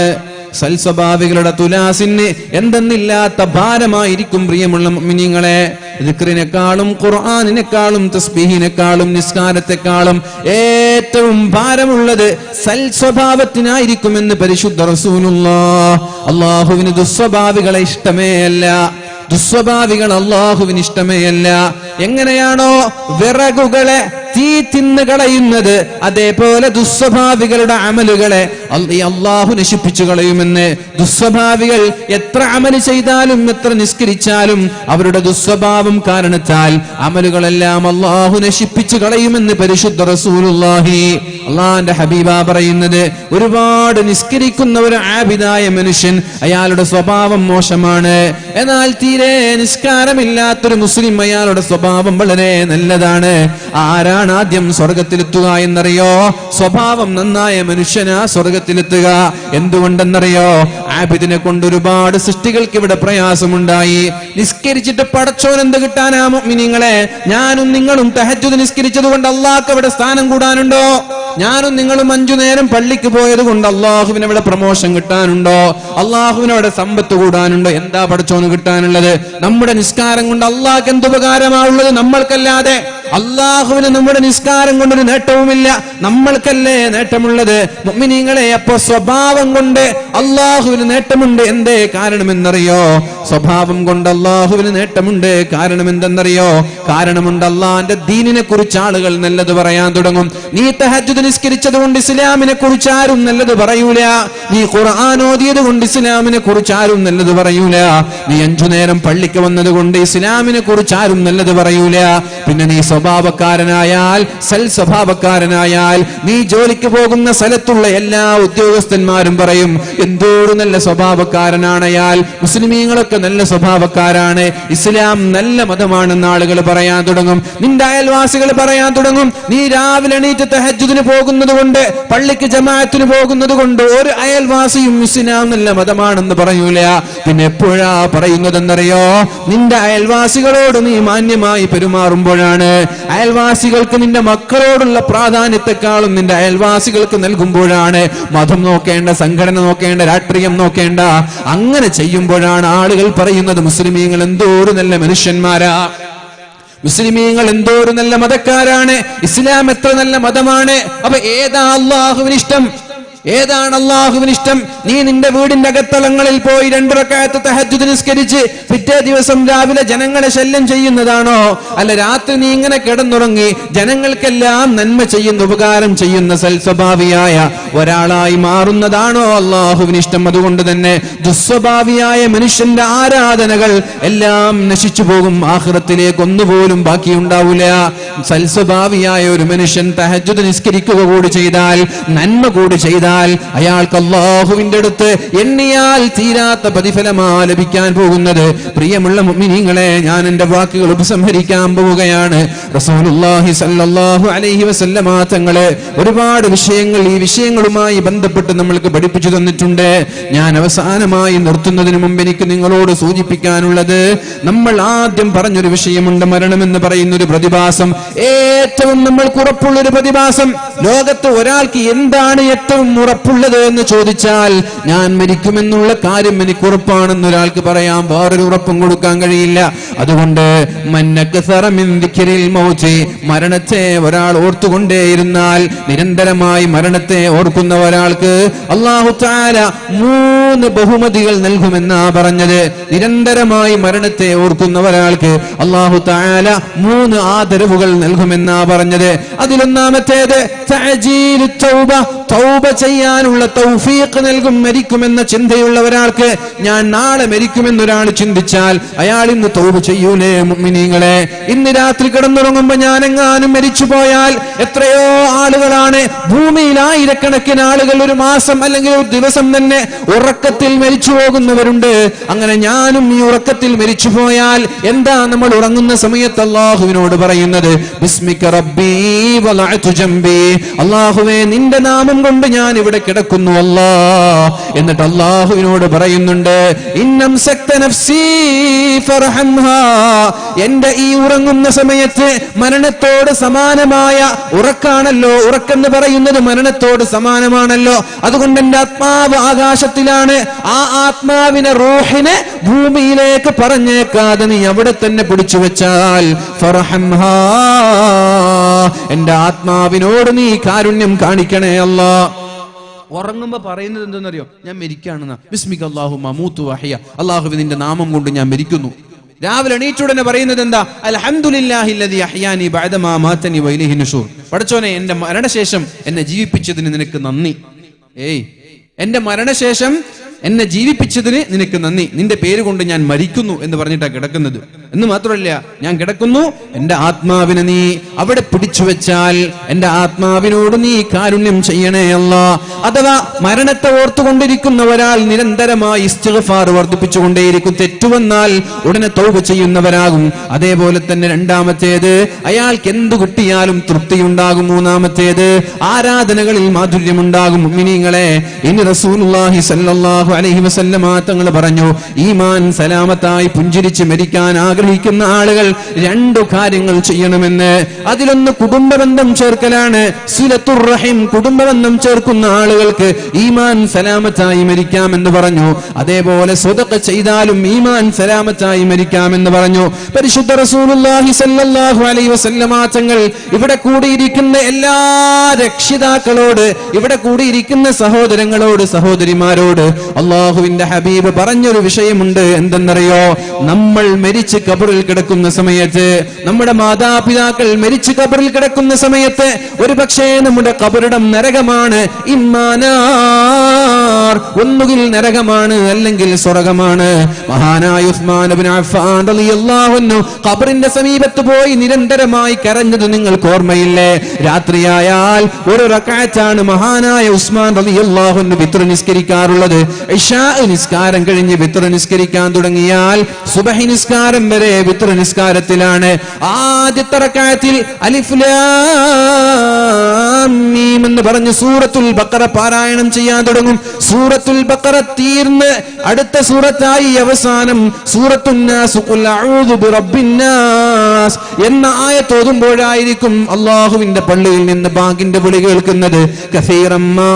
സൽസ്വഭാവികളുടെ തുലാസിന് എന്തെന്നില്ലാത്ത ഭാരമായിരിക്കും. പ്രിയമുള്ള മുഅ്മിനീങ്ങളെ, ദിക്റിനെക്കാളും ഖുർആനിനെക്കാളും തസ്ബീഹിനെക്കാളും നിസ്കാരത്തെക്കാളും ഏറ്റവും ഭാരമുള്ളത് സൽസ്വഭാവത്തിനായിരിക്കുമെന്ന് പരിശുദ്ധ റസൂലുള്ളാഹ്. അല്ലാഹുവിന് ദുസ്വഭാവികളെ ഇഷ്ടമേ അല്ല. ദുസ്വഭാവികൾ അല്ലാഹുവിന് ഇഷ്ടമേ അല്ല. എങ്ങനെയാണോ വിറകുകളെ തീ തിന്നു കളയുന്നത്, അതേപോലെ ദുസ്വഭാവികളുടെ അമലുകളെ അല്ലാഹു നശിപ്പിച്ചു കളയുമെന്ന്. ദുസ്വഭാവികൾ എത്ര അമല് ചെയ്താലും എത്ര നിസ്കരിച്ചാലും അവരുടെ ദുസ്വഭാവം കാരണത്താൽ അമലുകളെല്ലാം അല്ലാഹു നശിപ്പിച്ചു കളയുമെന്ന് പരിശുദ്ധ റസൂലുള്ളാഹി. അള്ളാന്റെ ഹബീബ പറയുന്നത്, ഒരുപാട് നിസ്കരിക്കുന്ന ഒരു ആബിദായ മനുഷ്യൻ, അയാളുടെ സ്വഭാവം മോശമാണ്. എന്നാൽ തീരെ നിസ്കാരമില്ലാത്തൊരു മുസ്ലിം, അയാളുടെ സ്വഭാവം വളരെ നല്ലതാണ്. ആരാണ് ആദ്യം സ്വർഗത്തിലെത്തുക എന്നറിയോ? സ്വഭാവം നന്നായ മനുഷ്യനാ സ്വർഗത്തിലെത്തുക. എന്തുകൊണ്ടെന്നറിയോ? ആബിദിനെ കൊണ്ട് ഒരുപാട് സൃഷ്ടികൾക്ക് ഇവിടെ പ്രയാസമുണ്ടായി. നിസ്കരിച്ചിട്ട് പടച്ചോൻ എന്ത് കിട്ടാനാ മുഅ്മിനീങ്ങളെ? ഞാനും നിങ്ങളും തഹജ്ജുദ് നിസ്കരിച്ചത് കൊണ്ട് അള്ളാഹ്ക്ക് അവിടെ സ്ഥാനം കൂടാനുണ്ടോ? ഞാനും നിങ്ങളും 5 നേരം പള്ളിക്ക് പോയത് കൊണ്ട് അള്ളാഹുവിന് അവിടെ പ്രമോഷൻ കിട്ടാനുണ്ടോ? അള്ളാഹുവിന് അവിടെ സമ്പത്ത് കൂടാനുണ്ടോ? എന്താ പടച്ചോന് കിട്ടാനുള്ളത്? നമ്മുടെ നിസ്കാരം കൊണ്ട് അള്ളാഹ്ക്ക് എന്തുപകാരമാണുള്ളത്? നമ്മൾക്കല്ലാതെ. അള്ളാഹുവിന് നമ്മുടെ നിസ്കാരം കൊണ്ടൊരു നേട്ടവുമില്ല, നമ്മൾക്കല്ലേ നേട്ടമുള്ളത്. മുഅ്മിനീങ്ങളെ, അപ്പൊ സ്വഭാവം കൊണ്ട് അള്ളാഹുവിന് നേട്ടമുണ്ട്. എന്തേ കാരണമെന്നറിയോ? സ്വഭാവം കൊണ്ട് അള്ളാഹുവിന് നേട്ടമുണ്ട്. കാരണം എന്തെന്നറിയോ? കാരണമുണ്ട്. അള്ളാഹിന്റെ ദീനിനെ കുറിച്ച് ആളുകൾ നല്ലത് പറയാൻ തുടങ്ങും. നീ തഹജ്ജുദ് നിസ്കരിച്ചത് കൊണ്ട് ഇസ്ലാമിനെ കുറിച്ച് ആരും നല്ലത് പറയൂല. നീ ഖുർആൻ ഓതിയത് കൊണ്ട് ഇസ്ലാമിനെ കുറിച്ച് ആരും നല്ലത് പറയൂല. നീ 5 നേരം പള്ളിക്ക് വന്നത് കൊണ്ട് ഇസ്ലാമിനെ കുറിച്ച് ആരും നല്ലത് പറയൂല. പിന്നെ നീ സ്വഭാവക്കാരനായാൽ, സൽസ്വഭാവക്കാരനായാൽ, നീ ജോലിക്ക് പോകുന്ന സ്ഥലത്തുള്ള എല്ലാ ഉദ്യോഗസ്ഥന്മാരും പറയും, എന്തോരു നല്ല സ്വഭാവക്കാരനാണയാൽ. മുസ്ലിമീങ്ങളൊക്കെ നല്ല സ്വഭാവക്കാരാണ്, ഇസ്ലാം നല്ല മതമാണെന്ന് ആളുകൾ പറയാൻ തുടങ്ങും. നിന്റെ അയൽവാസികൾ പറയാൻ തുടങ്ങും. നീ രാവിലെ എണീറ്റ് തഹജ്ജുദിന് പോകുന്നത് കൊണ്ട്, പള്ളിക്ക് ജമാഅത്തിന് പോകുന്നത് കൊണ്ട് ഒരു അയൽവാസിയും ഇസ്ലാം നല്ല മതമാണെന്ന് പറയൂല. പിന്നെ എപ്പോഴാ പറയുന്നതെന്നറിയോ? നിന്റെ അയൽവാസികളോട് നീ മാന്യമായി പെരുമാറുമ്പോഴാണ്. അയൽവാസികൾക്ക് നിന്റെ മക്കളോടുള്ള പ്രാധാന്യത്തെക്കാളും നിന്റെ അയൽവാസികൾക്ക് നൽകുമ്പോഴാണ്. മതം നോക്കേണ്ട, സംഘടന നോക്കേണ്ട, രാഷ്ട്രീയം നോക്കേണ്ട. അങ്ങനെ ചെയ്യുമ്പോഴാണ് ആളുകൾ പറയുന്നത്, മുസ്ലിമീങ്ങൾ എന്തോരു നല്ല മനുഷ്യന്മാരാ, മുസ്ലിമീങ്ങൾ എന്തോരു നല്ല മതക്കാരാണ്, ഇസ്ലാം എത്ര നല്ല മതമാണ്. അപ്പൊ ഏതാ അല്ലാഹുവിന് ഇഷ്ടം? ഏതാണ് അല്ലാഹുവിന് ഇഷ്ടം? നീ നിന്റെ വീടിന്റെ അകത്തളങ്ങളിൽ പോയി 2 റക്അത്ത് തഹജ്ജുദ് നിസ്കരിച്ച് പിറ്റേ ദിവസം രാവിലെ ജനങ്ങളെ ശല്യം ചെയ്യുന്നതാണോ? അല്ല, രാത്രി നീ ഇങ്ങനെ കിടന്നുറങ്ങി ജനങ്ങൾക്കെല്ലാം നന്മ ചെയ്യുന്ന, ഉപകാരം ചെയ്യുന്ന സൽസ്വഭാവിയായ ഒരാളായി മാറുന്നതാണോ അല്ലാഹുവിന് ഇഷ്ടം? അതുകൊണ്ട് തന്നെ ദുസ്വഭാവിയായ മനുഷ്യന്റെ ആരാധനകൾ എല്ലാം നശിച്ചു പോകും. ആഖിറത്തിലേക്ക് ഒന്നുപോലും ബാക്കിയുണ്ടാവില്ല. സൽസ്വഭാവിയായ ഒരു മനുഷ്യൻ തഹജ്ജുദ് നിസ്കരിക്കുക കൂടി ചെയ്താൽ, നന്മ കൂടി ചെയ്താൽ, അയാൾക്ക് അല്ലാഹുവിന്റെ അടുത്ത് എണ്ണിയാൽ തീരാത്ത പ്രതിഫലമാ ലഭിക്കാൻ പോകുന്നത്. പ്രിയമുള്ള മുഅ്മിനീങ്ങളെ, ഞാൻ എന്റെ വാക്കുകൾ ഉപസംഹരിക്കാൻ പോവുകയാണ്. റസൂലുള്ളാഹി സ്വല്ലല്ലാഹു അലൈഹി വസല്ലമ തങ്ങളെ ഒരുപാട് വിഷയങ്ങൾ ഈ വിഷയങ്ങളുമായി ബന്ധപ്പെട്ട് നമ്മൾക്ക് പഠിപ്പിച്ചു തന്നിട്ടുണ്ട്. ഞാൻ അവസാനമായി നിർത്തുന്നതിന് മുമ്പ് എനിക്ക് നിങ്ങളോട് സൂചിപ്പിക്കാനുള്ളത്, നമ്മൾ ആദ്യം പറഞ്ഞൊരു വിഷയമുണ്ട്, മരണമെന്ന് പറയുന്ന ഒരു പ്രതിഭാസം. ഏറ്റവും നമ്മൾക്ക് ഉറപ്പുള്ളൊരു പ്രതിഭാസം. ലോകത്ത് ഒരാൾക്ക് എന്താണ് ഏറ്റവും ഉറപ്പുള്ളത് എന്ന് ചോദിച്ചാൽ ഞാൻ മരിക്കുമെന്നുള്ള കാര്യം എനിക്ക് ഉറപ്പാണെന്ന് ഒരാൾക്ക് പറയാം, വേറൊരു ഉറപ്പും കൊടുക്കാൻ കഴിയില്ല. അതുകൊണ്ട് മരണത്തെ ഒരാൾ ഓർത്തുകൊണ്ടേയിരുന്നാൽ, നിരന്തരമായി മരണത്തെ ഓർക്കുന്ന ഒരാൾക്ക് അല്ലാഹു തആല 3 ബഹുമതികൾ നൽകുമെന്നാ പറഞ്ഞത്. നിരന്തരമായി മരണത്തെ ഓർക്കുന്ന ഒരാൾക്ക് അല്ലാഹു തആല 3 ആദരവുകൾ നൽകുമെന്നാ പറഞ്ഞത്. അതിലൊന്നാമത്തേത് തഅജീലു തൗബ, തൗബ ചെയ്യാനുള്ള തൗഫീഖ് നൽകും. മരിക്കുമെന്ന ചിന്തയുള്ള ഒരാൾക്ക്, ഞാൻ നാളെ മരിക്കുമെന്നൊരാൾ ചിന്തിച്ചാൽ അയാൾ ഇന്ന് തൗബ ചെയ്യൂലേ മുഅ്മിനീങ്ങളെ? ഇന്ന് രാത്രി കിടന്നുറങ്ങുമ്പോ ഞാനെങ്ങാനും മരിച്ചു പോയാൽ, എത്രയോ ആളുകളാണ്, ഭൂമിയിൽ ആയിരക്കണക്കിന് ആളുകൾ ഒരു മാസം അല്ലെങ്കിൽ ഒരു ദിവസം തന്നെ ഉറക്കത്തിൽ മരിച്ചു പോകുന്നവരുണ്ട്. അങ്ങനെ ഞാനും ഈ ഉറക്കത്തിൽ മരിച്ചു പോയാൽ എന്താ നമ്മൾ ഉറങ്ങുന്ന സമയത്ത് അല്ലാഹുവിനോട് പറയുന്നത്? ബിസ്മിക റബ്ബി വലഅതു ജംബി, അല്ലാഹുവേ നിന്റെ നാമം കൊണ്ട് ഞാൻ ഇവിടെ കിടക്കുന്നു അല്ലാ. എന്നിട്ട് അല്ലാഹുവിനോട് പറയുന്നുണ്ട്, ഇന്നം സക്ത നഫ്സി ഫർഹംഹാ, എന്റെ ഈ ഉറങ്ങുന്ന സമയത്ത് മരണത്തോട് സമാനമായ ഉറക്കാണല്ലോ, ഉറക്കെന്ന് പറയുന്നത് മരണത്തോട് സമാനമാണല്ലോ. അതുകൊണ്ട് എന്റെ ആത്മാവ് ആകാശത്തിലാണ്, ആ ആത്മാവിനെ റൂഹിനെ ഭൂമിയിലേക്ക് പറഞ്ഞേക്കാതെ നീ അവിടെ തന്നെ പിടിച്ചു വെച്ചാൽ ഫർഹംഹാ, എന്റെ ആത്മാവിനോട് നീ കാരുണ്യം കാണിക്കണേ അല്ലാ. ഉറങ്ങുമ്പോ പറയുന്നത് എന്തെന്നറിയോ? ഞാൻ മരിക്കാണെന്നാ. ബിസ്മിക അല്ലാഹുമ്മ അമൂതു വഅഹ്യ, അല്ലാഹുവേ നിന്റെ നാമം കൊണ്ട് ഞാൻ മരിക്കുന്നു. രാവിലെ എണീറ്റുടനെ പറയുന്നത് എന്താ? അൽഹംദുലില്ലാഹില്ലദി അഹ്യാനി ബഅദമാ മാതനി വഇലൈഹി നുശൂർ, പടച്ചോനെ എന്റെ മരണശേഷം എന്നെ ജീവിപ്പിച്ചതിന് നിനക്ക് നന്ദി. എന്റെ മരണശേഷം എന്നെ ജീവിപ്പിച്ചതിന് നിനക്ക് നന്ദി, നിന്റെ പേര് കൊണ്ട് ഞാൻ മരിക്കുന്നു എന്ന് പറഞ്ഞിട്ടാണ് കിടക്കുന്നത്. എന്ന് മാത്രമല്ല, ഞാൻ കിടക്കുന്നു, എന്റെ ആത്മാവിനെ നീ അവിടെ പിടിച്ചു വെച്ചാൽ എന്റെ ആത്മാവിനോട് നീ കാരുണ്യം ചെയ്യണേ അല്ലാ. അഥവാ മരണത്തെ ഓർത്തുകൊണ്ടിരിക്കുന്ന ഒരാൾ നിരന്തരമായി ഇസ്തിഗ്ഫാർ വർദ്ധിപ്പിച്ചുകൊണ്ടേയിരിക്കും. തെറ്റുവന്നാൽ ഉടനെ തൗബ ചെയ്യുന്നവരാകും. അതേപോലെ തന്നെ രണ്ടാമത്തേത്, അയാൾക്ക് എന്തു കിട്ടിയാലും തൃപ്തിയുണ്ടാകും. മൂന്നാമത്തേത്, ആരാധനകളിൽ മാധുര്യമുണ്ടാകും. മുഅ്മിനീങ്ങളെ, ഇനി റസൂലുള്ളാഹി സ്വല്ലല്ലാഹു അലൈഹി വസല്ലമ തങ്ങൾ പറഞ്ഞു, ഈമാൻ സലാമത്തായി പുഞ്ചിരിച്ച് മരിക്കാൻ ആഗ്രഹിക്കുന്ന ആളുകൾ 2 കാര്യങ്ങൾ ചെയ്യണമെന്ന്. അതിലൊന്ന് കുടുംബബന്ധം ചേർക്കലാണ്, സിലത്തുർ റഹിം. കുടുംബബന്ധം ചേർക്കുന്ന ആളുകൾക്ക് ഈമാൻ സലാമത്തായി മരിക്കാമെന്ന് പറഞ്ഞു. അതേപോലെ സ്വതഖ ചെയ്താലും ഈമാൻ സലാമത്തായി മരിക്കാമെന്ന് പറഞ്ഞു. പരിശുദ്ധ റസൂലുള്ളാഹി സ്വല്ലല്ലാഹു അലൈഹി വസല്ലമ തങ്ങൾ ഇവിടെ കൂടിയിരിക്കുന്ന എല്ലാ രക്ഷിതാക്കളോട്, ഇവിടെ കൂടിയിരിക്കുന്ന സഹോദരങ്ങളോട്, സഹോദരിമാരോട് അല്ലാഹുവിന്റെ ഹബീബ് പറഞ്ഞൊരു വിഷയമുണ്ട്. എന്തെന്നറിയോ? നമ്മൾ മരിച്ച് ഖബറിൽ കിടക്കുന്ന സമയത്ത്, നമ്മുടെ മാതാപിതാക്കൾ മരിച്ച് ഖബറിൽ കിടക്കുന്ന സമയത്ത്, ഒരു പക്ഷേ നമ്മുടെ ഖബറിടം നരകമാണ്. ഇമ്മാനാർ, ഒന്നുകിൽ നരകമാണ് അല്ലെങ്കിൽ സ്വർഗമാണ്. മഹാനായ ഉസ്മാൻ ഇബ്നു അഫ്ഫാൻ റളിയല്ലാഹു അൻഹു ഖബറിന്റെ സമീപത്ത് പോയി നിരന്തരമായി കരഞ്ഞത് നിങ്ങൾക്ക് ഓർമ്മയില്ലേ? രാത്രിയായാൽ ഒരു റക്അത്താണ് മഹാനായ ഉസ്മാൻ റളിയല്ലാഹു അൻഹു വിത്ർ നിസ്കരിക്കാറുള്ളത്. ഇശാ നിസ്കാരം കഴിഞ്ഞ് വിത്ർ നിസ്കരിക്കാൻ തുടങ്ങിയാൽ സുബഹി നിസ്കാരം വരെ വിത്ർ നിസ്കാരത്തിലാണ്. ആദ്യത്തെ റക്അത്തിൽ അലിഫ് ലാം മീം എന്ന് പറഞ്ഞ് സൂറത്തുൽ ബഖറ പാരായണം ചെയ്യാൻ തുടങ്ങും. സൂറത്തുൽ ബഖറ തീർന്ന് അടുത്ത സൂറത്തായി അവസാനം സൂറത്തുൻ നാസ് ഖുൽ അഊദു ബിറബ്ബിൻ നാസ് എന്ന ആയത്ത് ഓതുമ്പോഴായിരിക്കും അല്ലാഹുവിന്റെ പള്ളിയിൽ നിന്ന് ബാങ്കിന്റെ വിളി കേൾക്കുന്നത്. കസീറൻ മാ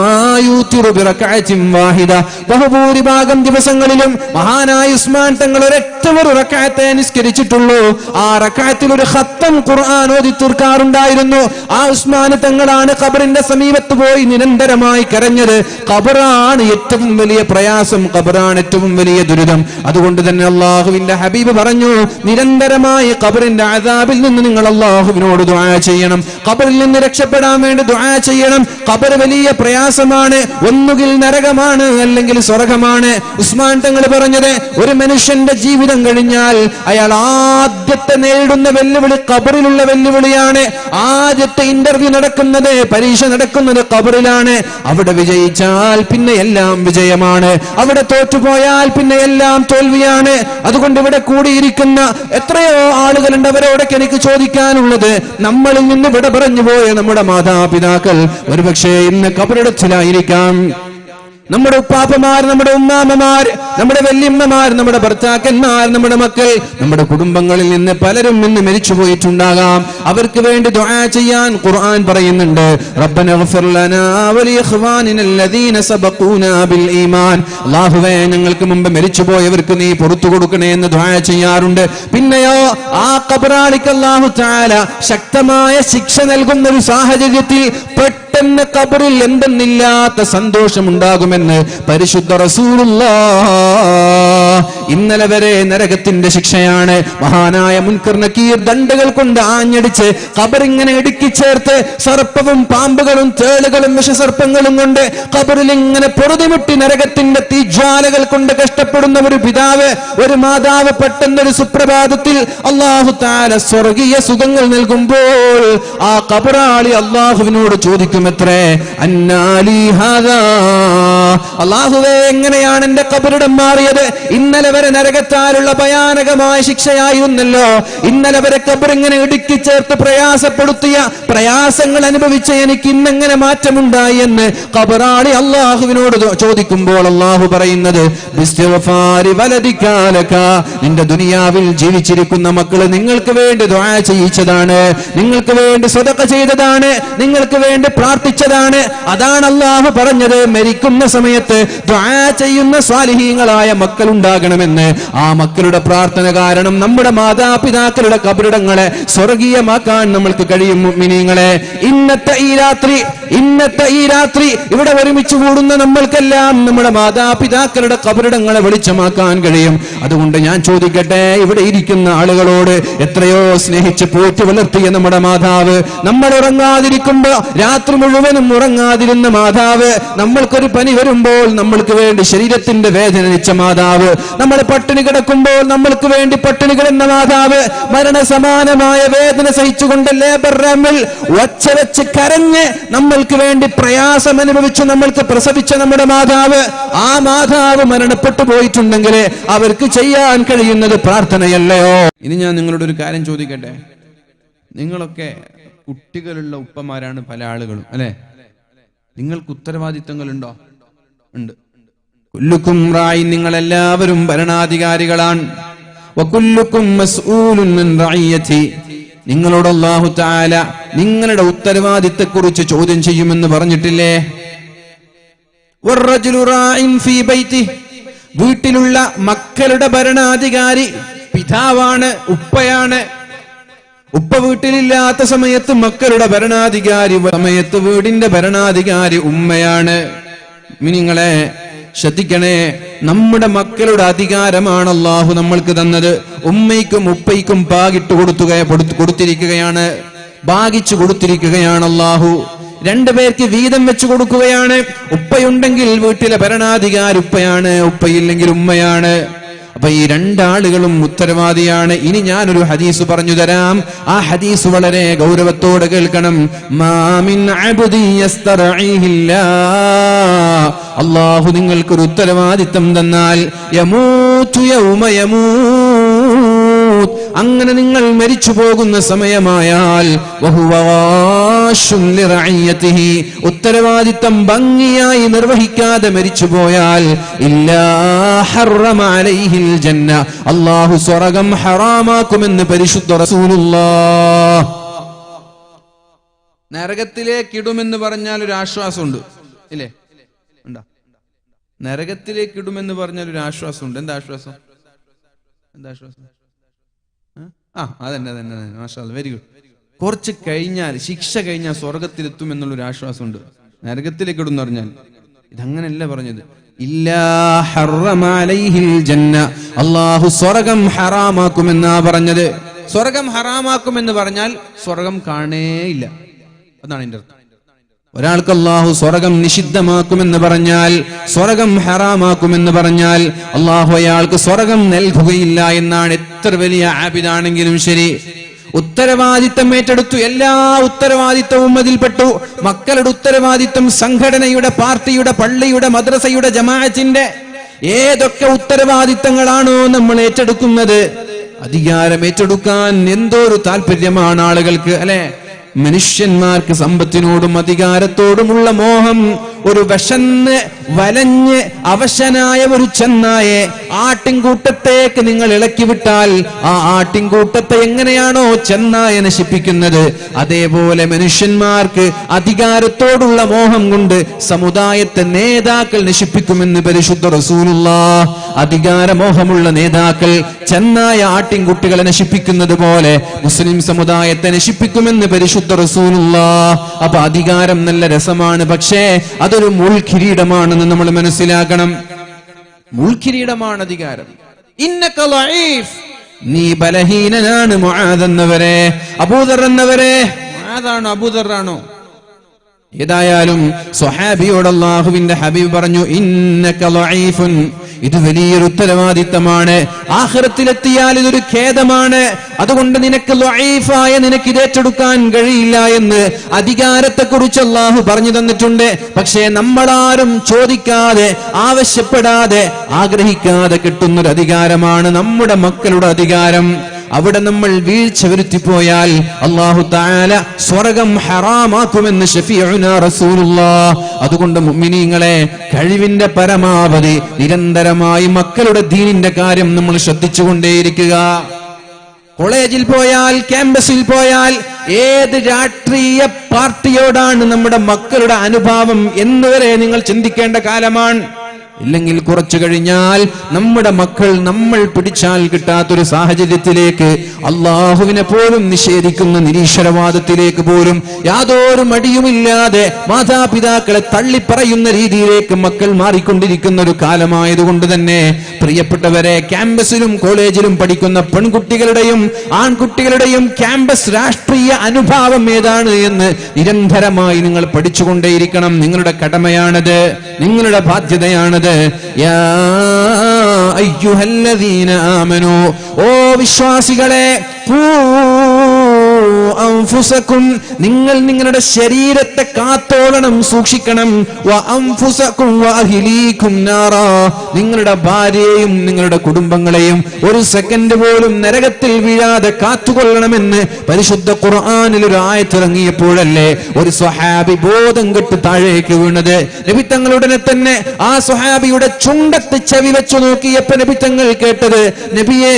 യൂതിറു ബിറകഅത്തിൻ വാഹിദ, ബഹുഭൂരിഭാഗം ദിവസങ്ങളിലും മഹാനായ ഉസ്മാൻ തങ്ങൾ ഒരൊറ്റ ഒരു റക്അത്തെ നിസ്കരിച്ചിട്ടുള്ളൂ. ആ റക്അത്തിൽ ഒരു ഖത്തം ഖുർആൻ ഓതി തീർക്കാറുണ്ടായിരുന്നു. ആ ഉസ്മാൻ തങ്ങളാണ് ഖബറിന്റെ സമീപത്ത് പോയി നിരന്തരമായി കരഞ്ഞത്. ഖബറാണ് ഏറ്റവും വലിയ പ്രയാസം, ഖബറാണ് ഏറ്റവും വലിയ ദുരിതം. അതുകൊണ്ട് തന്നെ അല്ലാഹുവിന്റെ ഹബീബ് പറഞ്ഞു, നിരന്തരമായി ഖബറിന്റെ അദാബിൽ നിന്ന് നിങ്ങൾ അല്ലാഹുവിനോട് ദുആ ചെയ്യണം. ഖബറിൽ നിന്ന് രക്ഷപ്പെടാൻ വേണ്ടി ദുആ ചെയ്യണം. ഖബർ വലിയ പ്രയാസമാണ്, ഒന്നുകിൽ നരകമാണ് അല്ലെങ്കിൽ സ്വർഗമാണ്. ഉസ്മാൻ തങ്ങൾ പറഞ്ഞത്, ഒരു മനുഷ്യന്റെ ജീവിതം കഴിഞ്ഞാൽ അയാൾ ആദ്യത്തെ നേരിടുന്ന വെല്ലുവിളി ഖബറിലുള്ള വെല്ലുവിളിയാണ്. ആദ്യത്തെ ഇന്റർവ്യൂ നടക്കുന്നത്, പരീക്ഷ നടക്കുന്നത് ഖബറിലാണ്. അവിടെ വിജയിച്ചാൽ പിന്നെ എല്ലാം വിജയമാണ്, അവിടെ തോറ്റുപോയാൽ പിന്നെ എല്ലാം തോൽവിയാണ്. അതുകൊണ്ട് ഇവിടെ കൂടിയിരിക്കുന്ന എത്രയോ ആളുകളുണ്ട്, അവരോടൊക്കെ എനിക്ക് ചോദിക്കാനുള്ളത്, നമ്മളിൽ നിന്ന് വിട പറഞ്ഞു പോയ നമ്മുടെ മാതാപിതാക്കൾ ഒരുപക്ഷെ ഇന്ന് ഖബറിടത്തിലായിരിക്കാം. നമ്മുടെ ഉപ്പാപ്പമാർ, നമ്മുടെ ഉമ്മാമ്മമാർ, നമ്മുടെ വല്യമ്മമാർ, നമ്മുടെ ഭർത്താക്കന്മാർ, നമ്മുടെ മക്കൾ, നമ്മുടെ കുടുംബങ്ങളിൽ നിന്ന് പലരും ഇന്ന് മരിച്ചുപോയിട്ടുണ്ടാകാം. അവർക്ക് വേണ്ടി ദുആ ചെയ്യാൻ ഖുർആൻ പറയുന്നുണ്ട്. റബ്ബന ഗ്ഫിർ ലനാ വലിഇഖ്വാനിന അല്ലദീന സബഖൂനാ ബിൽ ഈമാൻ. അല്ലാഹുവേ, ഞങ്ങൾക്ക് മുമ്പ് മരിച്ചുപോയവർക്ക് നീ പുറത്തു കൊടുക്കണേ എന്ന് ദുആ ചെയ്യാറുണ്ട്. പിന്നെയോ ആ ഖബറാളിക്ക് അല്ലാഹു തആല ശക്തമായ ശിക്ഷ നൽകുന്ന ഒരു സാഹചര്യത്തിൽ പെട്ടെന്ന് ഖബറിൽ എന്തെന്നില്ലാത്ത സന്തോഷമുണ്ടാകുമെന്ന് പരിശുദ്ധ റസൂലുള്ളാഹ്. ഇന്നലെ വരെ നരകത്തിന്റെ ശിക്ഷയാണ്. മഹാനായ മുൻകർ നക്കീർ ദണ്ഡുകൾ കൊണ്ട് ആഞ്ഞടിച്ച് ഖബറിങ്ങനെ ഇടുക്കി ചേർത്ത് സർപ്പവും പാമ്പുകളും തേളുകളും വിഷസർപ്പങ്ങളും കൊണ്ട് ഖബറിൽ ഇങ്ങനെ പൊറുതിമുട്ടി നരകത്തിന്റെ തീജ്വാലകൾ കൊണ്ട് കഷ്ടപ്പെടുന്ന ഒരു പിതാവ്, ഒരു മാതാവ് പെട്ടെന്നൊരു സുപ്രഭാതത്തിൽ അല്ലാഹു തആല സ്വർഗീയ സുഖങ്ങൾ നൽകുമ്പോൾ ആ ഖബറാളി അല്ലാഹുവിനോട് ചോദിക്കുമത്രേ, അന്നാലി ഹാദാ, അല്ലാഹുവേ, എങ്ങനെയാണ് എന്റെ ഖബറിടം മാറിയത്? ഇന്നലെ വരെ നരകത്താലുള്ള ഭയാനകമായ ശിക്ഷയായിരുന്നല്ലോ. ഇന്നലെ വരെ ഖബർ ഇങ്ങനെ ഇടുക്കി ചേർത്ത് പ്രയാസപ്പെടുത്തിയ, പ്രയാസങ്ങൾ അനുഭവിച്ച എനിക്ക് ഇന്നെങ്ങനെ മാറ്റമുണ്ടായി എന്ന് ഖബറാളി അല്ലാഹുവിനോട് ചോദിക്കുമ്പോൾ അല്ലാഹു പറയുന്നത്, ബിസ്തിഗ്ഫാരി വലദികാലക, നിന്റെ ദുനിയാവിൽ ജീവിച്ചിരിക്കുന്ന മക്കള് നിങ്ങൾക്ക് വേണ്ടി ദുആ ചെയ്യിച്ചതാണ്, നിങ്ങൾക്ക് വേണ്ടി സദഖ ചെയ്തതാണ്, നിങ്ങൾക്ക് വേണ്ടി പ്രാർത്ഥിച്ചതാണ്. അതാണ് അല്ലാഹു പറഞ്ഞത്, മരിക്കുന്ന സമയത്ത് ദുആ ചെയ്യുന്ന സ്വാലിഹീങ്ങളായ മക്കൾ ഉണ്ടാകണമെന്ന്. ആ മക്കളുടെ പ്രാർത്ഥന കാരണം നമ്മുടെ മാതാപിതാക്കളുടെ ഖബറിടങ്ങളെ സ്വർഗീയമാക്കാൻ നമ്മൾക്ക് കഴിയും. മുഅ്മിനീങ്ങളെ, ഇന്നത്തെ ഈ രാത്രി ഇവിടെ ഒരുമിച്ച് കൂടുന്ന നമ്മൾക്കെല്ലാം നമ്മുടെ മാതാപിതാക്കളുടെ ഖബറിടങ്ങളെ വെളിച്ചമാക്കാൻ കഴിയും. അതുകൊണ്ട് ഞാൻ ചോദിക്കട്ടെ, ഇവിടെ ഇരിക്കുന്ന ആളുകളോട്, എത്രയോ സ്നേഹിച്ച് പോറ്റി വളർത്തിയ നമ്മുടെ മാതാവ്, നമ്മൾ ഉറങ്ങാതിരിക്കുമ്പോ രാത്രി മുഴുവനും ഉറങ്ങാതിരുന്ന മാതാവ്, നമ്മൾക്കൊരു പനി വരുമ്പോൾ നമ്മൾക്ക് വേണ്ടി ശരീരത്തിന്റെ വേദന നിച്ച മാതാവ്, നമ്മൾ പട്ടിണി കിടക്കുമ്പോൾ നമ്മൾക്ക് വേണ്ടി പട്ടിണി കിടന്ന മാതാവ്, മരണസമാനമായ വേദന സഹിച്ചുകൊണ്ട് ലേബർ റൂമിൽ ഒച്ച വെച്ച് കരഞ്ഞ് നമ്മൾക്ക് വേണ്ടി പ്രയാസം അനുഭവിച്ചു നമ്മൾക്ക് പ്രസവിച്ച നമ്മുടെ മാതാവ്, ആ മാതാവ് മരണപ്പെട്ടു പോയിട്ടുണ്ടെങ്കിൽ അവർക്ക് ചെയ്യാൻ കഴിയുന്നത് പ്രാർത്ഥനയല്ലയോ? ഇനി ഞാൻ നിങ്ങളോട് ഒരു കാര്യം ചോദിക്കട്ടെ. നിങ്ങളൊക്കെ കുട്ടികളുള്ള ഉപ്പമാരാണ് പല ആളുകളും, അല്ലെ? നിങ്ങൾക്ക് ഉത്തരവാദിത്തങ്ങളുണ്ടോ? ഉണ്ട്. കുല്ലുക്കും റായി, നിങ്ങളെല്ലാവരും ഭരണാധികാരികളാണ്. വകുല്ലുക്കും മസ്ഊലുൻ മിൻ റഇയതി, നിങ്ങളോട് അല്ലാഹു തആല നിങ്ങളുടെ ഉത്തരവാദിത്തത്തെക്കുറിച്ച് ചോദ്യം ചെയ്യുമെന്ന് പറഞ്ഞിട്ടില്ലേ? വറജുലു റാഇൻ ഫീ ബൈതി, വീട്ടിലുള്ള മക്കളുടെ ഭരണാധികാരി പിതാവാണ്, ഉപ്പയാണ്. ഉപ്പ വീട്ടിലില്ലാത്ത സമയത്ത് മക്കളുടെ ഭരണാധികാരി, സമയത്ത് വീടിന്റെ ഭരണാധികാരി ഉമ്മയാണ്. നിങ്ങളെ ശ്രദ്ധിക്കണേ, നമ്മുടെ മക്കളുടെ അധികാരമാണ് അല്ലാഹു നമ്മൾക്ക് തന്നത്. ഉമ്മയ്ക്കും ഉപ്പയ്ക്കും കൊടുത്തിരിക്കുകയാണ്, ഭാഗിച്ചു കൊടുത്തിരിക്കുകയാണ് അല്ലാഹു. രണ്ടുപേർക്ക് വീതം വെച്ച് കൊടുക്കുകയാണ്. ഉപ്പയുണ്ടെങ്കിൽ വീട്ടിലെ ഭരണാധികാരി ഉപ്പയാണ്, ഉപ്പയില്ലെങ്കിൽ ഉമ്മയാണ്. അപ്പൊ ഈ രണ്ടാളുകളും ഉത്തരവാദിയാണ്. ഇനി ഞാനൊരു ഹദീസ് പറഞ്ഞു തരാം. ആ ഹദീസ് വളരെ ഗൗരവത്തോടെ കേൾക്കണം. മാമിൻ അബ്ദി യസ്തറഈഹില്ലാ, അല്ലാഹു നിങ്ങൾക്കൊരു ഉത്തരവാദിത്തം തന്നാൽ, യമൂതു യൗമ യമൂത്, അങ്ങനെ നിങ്ങൾ മരിച്ചു പോകുന്ന സമയമായാൽ, വഹുവ വാശുൻ ലിറഇയതിഹി, ഉത്തരവാദിത്തം ഭംഗിയായി നിർവഹിക്കാതെ മരിച്ചുപോയാൽ, ഇല്ലാ ഹറമ അലൈഹിൽ ജന്ന, അല്ലാഹു സ്വർഗ്ഗം ഹറാമാക്കുമെന്ന് പരിശുദ്ധ റസൂലുള്ളാഹ്. നരകത്തിലേക്ക് ഇടുമെന്ന് പറഞ്ഞാൽ ഒരു ആശ്വാസമുണ്ട്, ഇല്ലേ? ഉണ്ടോ? നരകത്തിലേക്ക് ഇടുമെന്ന് പറഞ്ഞാൽ ഒരു ആശ്വാസമുണ്ട്. എന്താ ആശ്വാസം? അതന്നെ മാഷാ അല്ലാഹ്, വെരി ഗുഡ്. കുറച്ച് കഴിഞ്ഞാൽ, ശിക്ഷ കഴിഞ്ഞാൽ സ്വർഗത്തിലെത്തും എന്നുള്ളൊരു ആശ്വാസമുണ്ട്. നരകത്തിലേക്ക് ഇടും എന്ന് പറഞ്ഞാൽ ഇതങ്ങനെയല്ല പറഞ്ഞത്. ഇല്ലാ ഹറമ അലൈഹിൽ ജന്ന, അല്ലാഹു സ്വർഗ്ഗം ഹറാമാക്കുമെന്നാ പറഞ്ഞത്. സ്വർഗ്ഗം ഹറാമാക്കുമെന്ന് പറഞ്ഞാൽ സ്വർഗ്ഗം കാണേയില്ല, അതാണ് എന്റെ അർത്ഥം. ഒരാൾക്ക് അല്ലാഹു സ്വർഗ്ഗം നിഷിദ്ധമാക്കുമെന്ന് പറഞ്ഞാൽ, സ്വർഗ്ഗം ഹറാമാക്കുമെന്ന് പറഞ്ഞാൽ അല്ലാഹു അയാൾക്ക് സ്വർഗ്ഗം നൽകുകയില്ല എന്നാണ്. എത്ര വലിയ ആബിദാണെങ്കിലും ശരി, ഉത്തരവാദിത്തം ഏറ്റെടുത്തു, എല്ലാ ഉത്തരവാദിത്തവും അതിൽപ്പെട്ടു. മക്കളുടെ ഉത്തരവാദിത്തം, സംഘടനയുടെ, പാർട്ടിയുടെ, പള്ളിയുടെ, മദ്രസയുടെ, ജമാഅത്തിന്റെ ഏതൊക്കെ ഉത്തരവാദിത്തങ്ങളാണോ നമ്മൾ ഏറ്റെടുക്കുന്നത്, അധികാരം ഏറ്റെടുക്കാൻ എന്തോ ഒരു താല്പര്യമാണ് ആളുകൾക്ക്, അല്ലെ? മനുഷ്യന്മാർക്ക് സമ്പത്തിനോടും അധികാരത്തോടുമുള്ള മോഹം ഒരു വലഞ്ഞ് അവശനായ ഒരു ചെന്നായെ ആട്ടിൻകൂട്ടത്തേക്ക് നിങ്ങൾ ഇളക്കി വിട്ടാൽ ആ ആട്ടിൻകൂട്ടത്തെ എങ്ങനെയാണോ ചെന്നായ നശിപ്പിക്കുന്നത്, അതേപോലെ മനുഷ്യന്മാർക്ക് അധികാരത്തോടുള്ള മോഹം കൊണ്ട് സമുദായത്തെ നേതാക്കൾ നശിപ്പിക്കുമെന്ന് പരിശുദ്ധ റസൂലുള്ളാഹ്. അധികാരമോഹമുള്ള നേതാക്കൾ ചെന്നായ ആട്ടിൻകുട്ടികളെ നശിപ്പിക്കുന്നത് പോലെ മുസ്ലിം സമുദായത്തെ നശിപ്പിക്കുമെന്ന് പരിശുദ്ധ റസൂലുള്ളാഹ്. അപ്പൊ അധികാരം നല്ല രസമാണ്, പക്ഷേ അതൊരു മുൾക്കിരീടമാണെന്ന് നമ്മൾ മനസ്സിലാക്കണം. മുൾക്കിരീടമാണ് അധികാരം. ഇന്നക ലഈഫ്, നീ ബലഹീനനാണ് മുആദ് എന്നവരെ, അബൂദർ എന്നവരെ. മുആദാണോ അബൂദറാണോ? ഏതായാലും സ്വഹാബിയോട് അല്ലാഹുവിന്റെ ഹബീബ് പറഞ്ഞു, ഇന്നക ലഈഫുൻ, ഇത് വലിയൊരു ഉത്തരവാദിത്തമാണ്. ആഖിറത്തിലെത്തിയാൽ ഇതൊരു ഖേദമാണ്. അതുകൊണ്ട് നിനക്ക് ലഈഫായ നിനക്ക് ഇത് ഏറ്റെടുക്കാൻ കഴിയില്ല എന്ന് അധികാരത്തെക്കുറിച്ച് അല്ലാഹു പറഞ്ഞു തന്നിട്ടുണ്ട്. പക്ഷേ നമ്മളാരും ചോദിക്കാതെ, ആവശ്യപ്പെടാതെ, ആഗ്രഹിക്കാതെ കിട്ടുന്നൊരു അധികാരമാണ് നമ്മുടെ മക്കളുടെ അധികാരം. അവിടെ നമ്മൾ വീഴ്ച വരുത്തിപ്പോയാൽ അല്ലാഹു തആല സ്വർഗ്ഗം ഹറാമാക്കുമെന്ന് ശഫീഉനാ റസൂലുള്ളാഹ്. അതുകൊണ്ട് മുഅ്മിനീങ്ങളെ, കഴിവിന്റെ പരമാവധി നിരന്തരമായി മക്കളുടെ ദീനിന്റെ കാര്യം നമ്മൾ ശ്രദ്ധിച്ചുകൊണ്ടേയിരിക്കുക. കോളേജിൽ പോയാൽ, ക്യാമ്പസിൽ പോയാൽ, ഏത് രാഷ്ട്രീയ പാർട്ടിയോടാണ് നമ്മുടെ മക്കളുടെ അനുഭാവം എന്നുവരെ നിങ്ങൾ ചിന്തിക്കേണ്ട കാലമാണ്. ഇല്ലെങ്കിൽ കുറച്ചു കഴിഞ്ഞാൽ നമ്മുടെ മക്കൾ നമ്മൾ പിടിച്ചാൽ കിട്ടാത്തൊരു സാഹചര്യത്തിലേക്ക്, അള്ളാഹുവിനെ പോലും നിഷേധിക്കുന്ന നിരീശ്വരവാദത്തിലേക്ക് പോലും യാതൊരു മടിയുമില്ലാതെ മാതാപിതാക്കളെ തള്ളിപ്പറയുന്ന രീതിയിലേക്ക് മക്കൾ മാറിക്കൊണ്ടിരിക്കുന്ന ഒരു കാലമായതുകൊണ്ട് തന്നെ പ്രിയപ്പെട്ടവരെ, ക്യാമ്പസിലും കോളേജിലും പഠിക്കുന്ന പെൺകുട്ടികളുടെയും ആൺകുട്ടികളുടെയും ക്യാമ്പസ് രാഷ്ട്രീയ അനുഭാവം ഏതാണ് എന്ന് നിരന്തരമായി നിങ്ങൾ പഠിച്ചുകൊണ്ടേയിരിക്കണം. നിങ്ങളുടെ കടമയാണത്, നിങ്ങളുടെ ബാധ്യതയാണത്. യാ അയ്യുഹല്ലദീന ആമനൂ, ഓ വിശ്വാസികളെ, അൻഫുസകും, നിങ്ങൾ നിങ്ങളുടെ ശരീരത്തെ കാത്തോളണം, സൂക്ഷിക്കണം. വ അൻഫുസകും വ അഹ്ലീകും നാറാ, നിങ്ങളുടെ ഭാര്യയെയും നിങ്ങളുടെ കുടുംബങ്ങളെയും ഒരു സെക്കൻഡ് പോലും നരകത്തിൽ വീഴാതെ കാത്തുകൊള്ളണമെന്ന് പരിശുദ്ധ ഖുർആനിൽ ഒരു ആയത്ത് ഇറങ്ങിയപ്പോഴല്ലേ ഒരു സ്വഹാബി ബോധം കെട്ട് താഴേക്ക് വീണത്. നബി തങ്ങൾ ഉടനെ തന്നെ ആ സ്വഹാബിയുടെ ചുണ്ടത്ത് ചെവി വെച്ചു നോക്കിയപ്പോ നബി തങ്ങൾ കേട്ടത്, നബിയേ,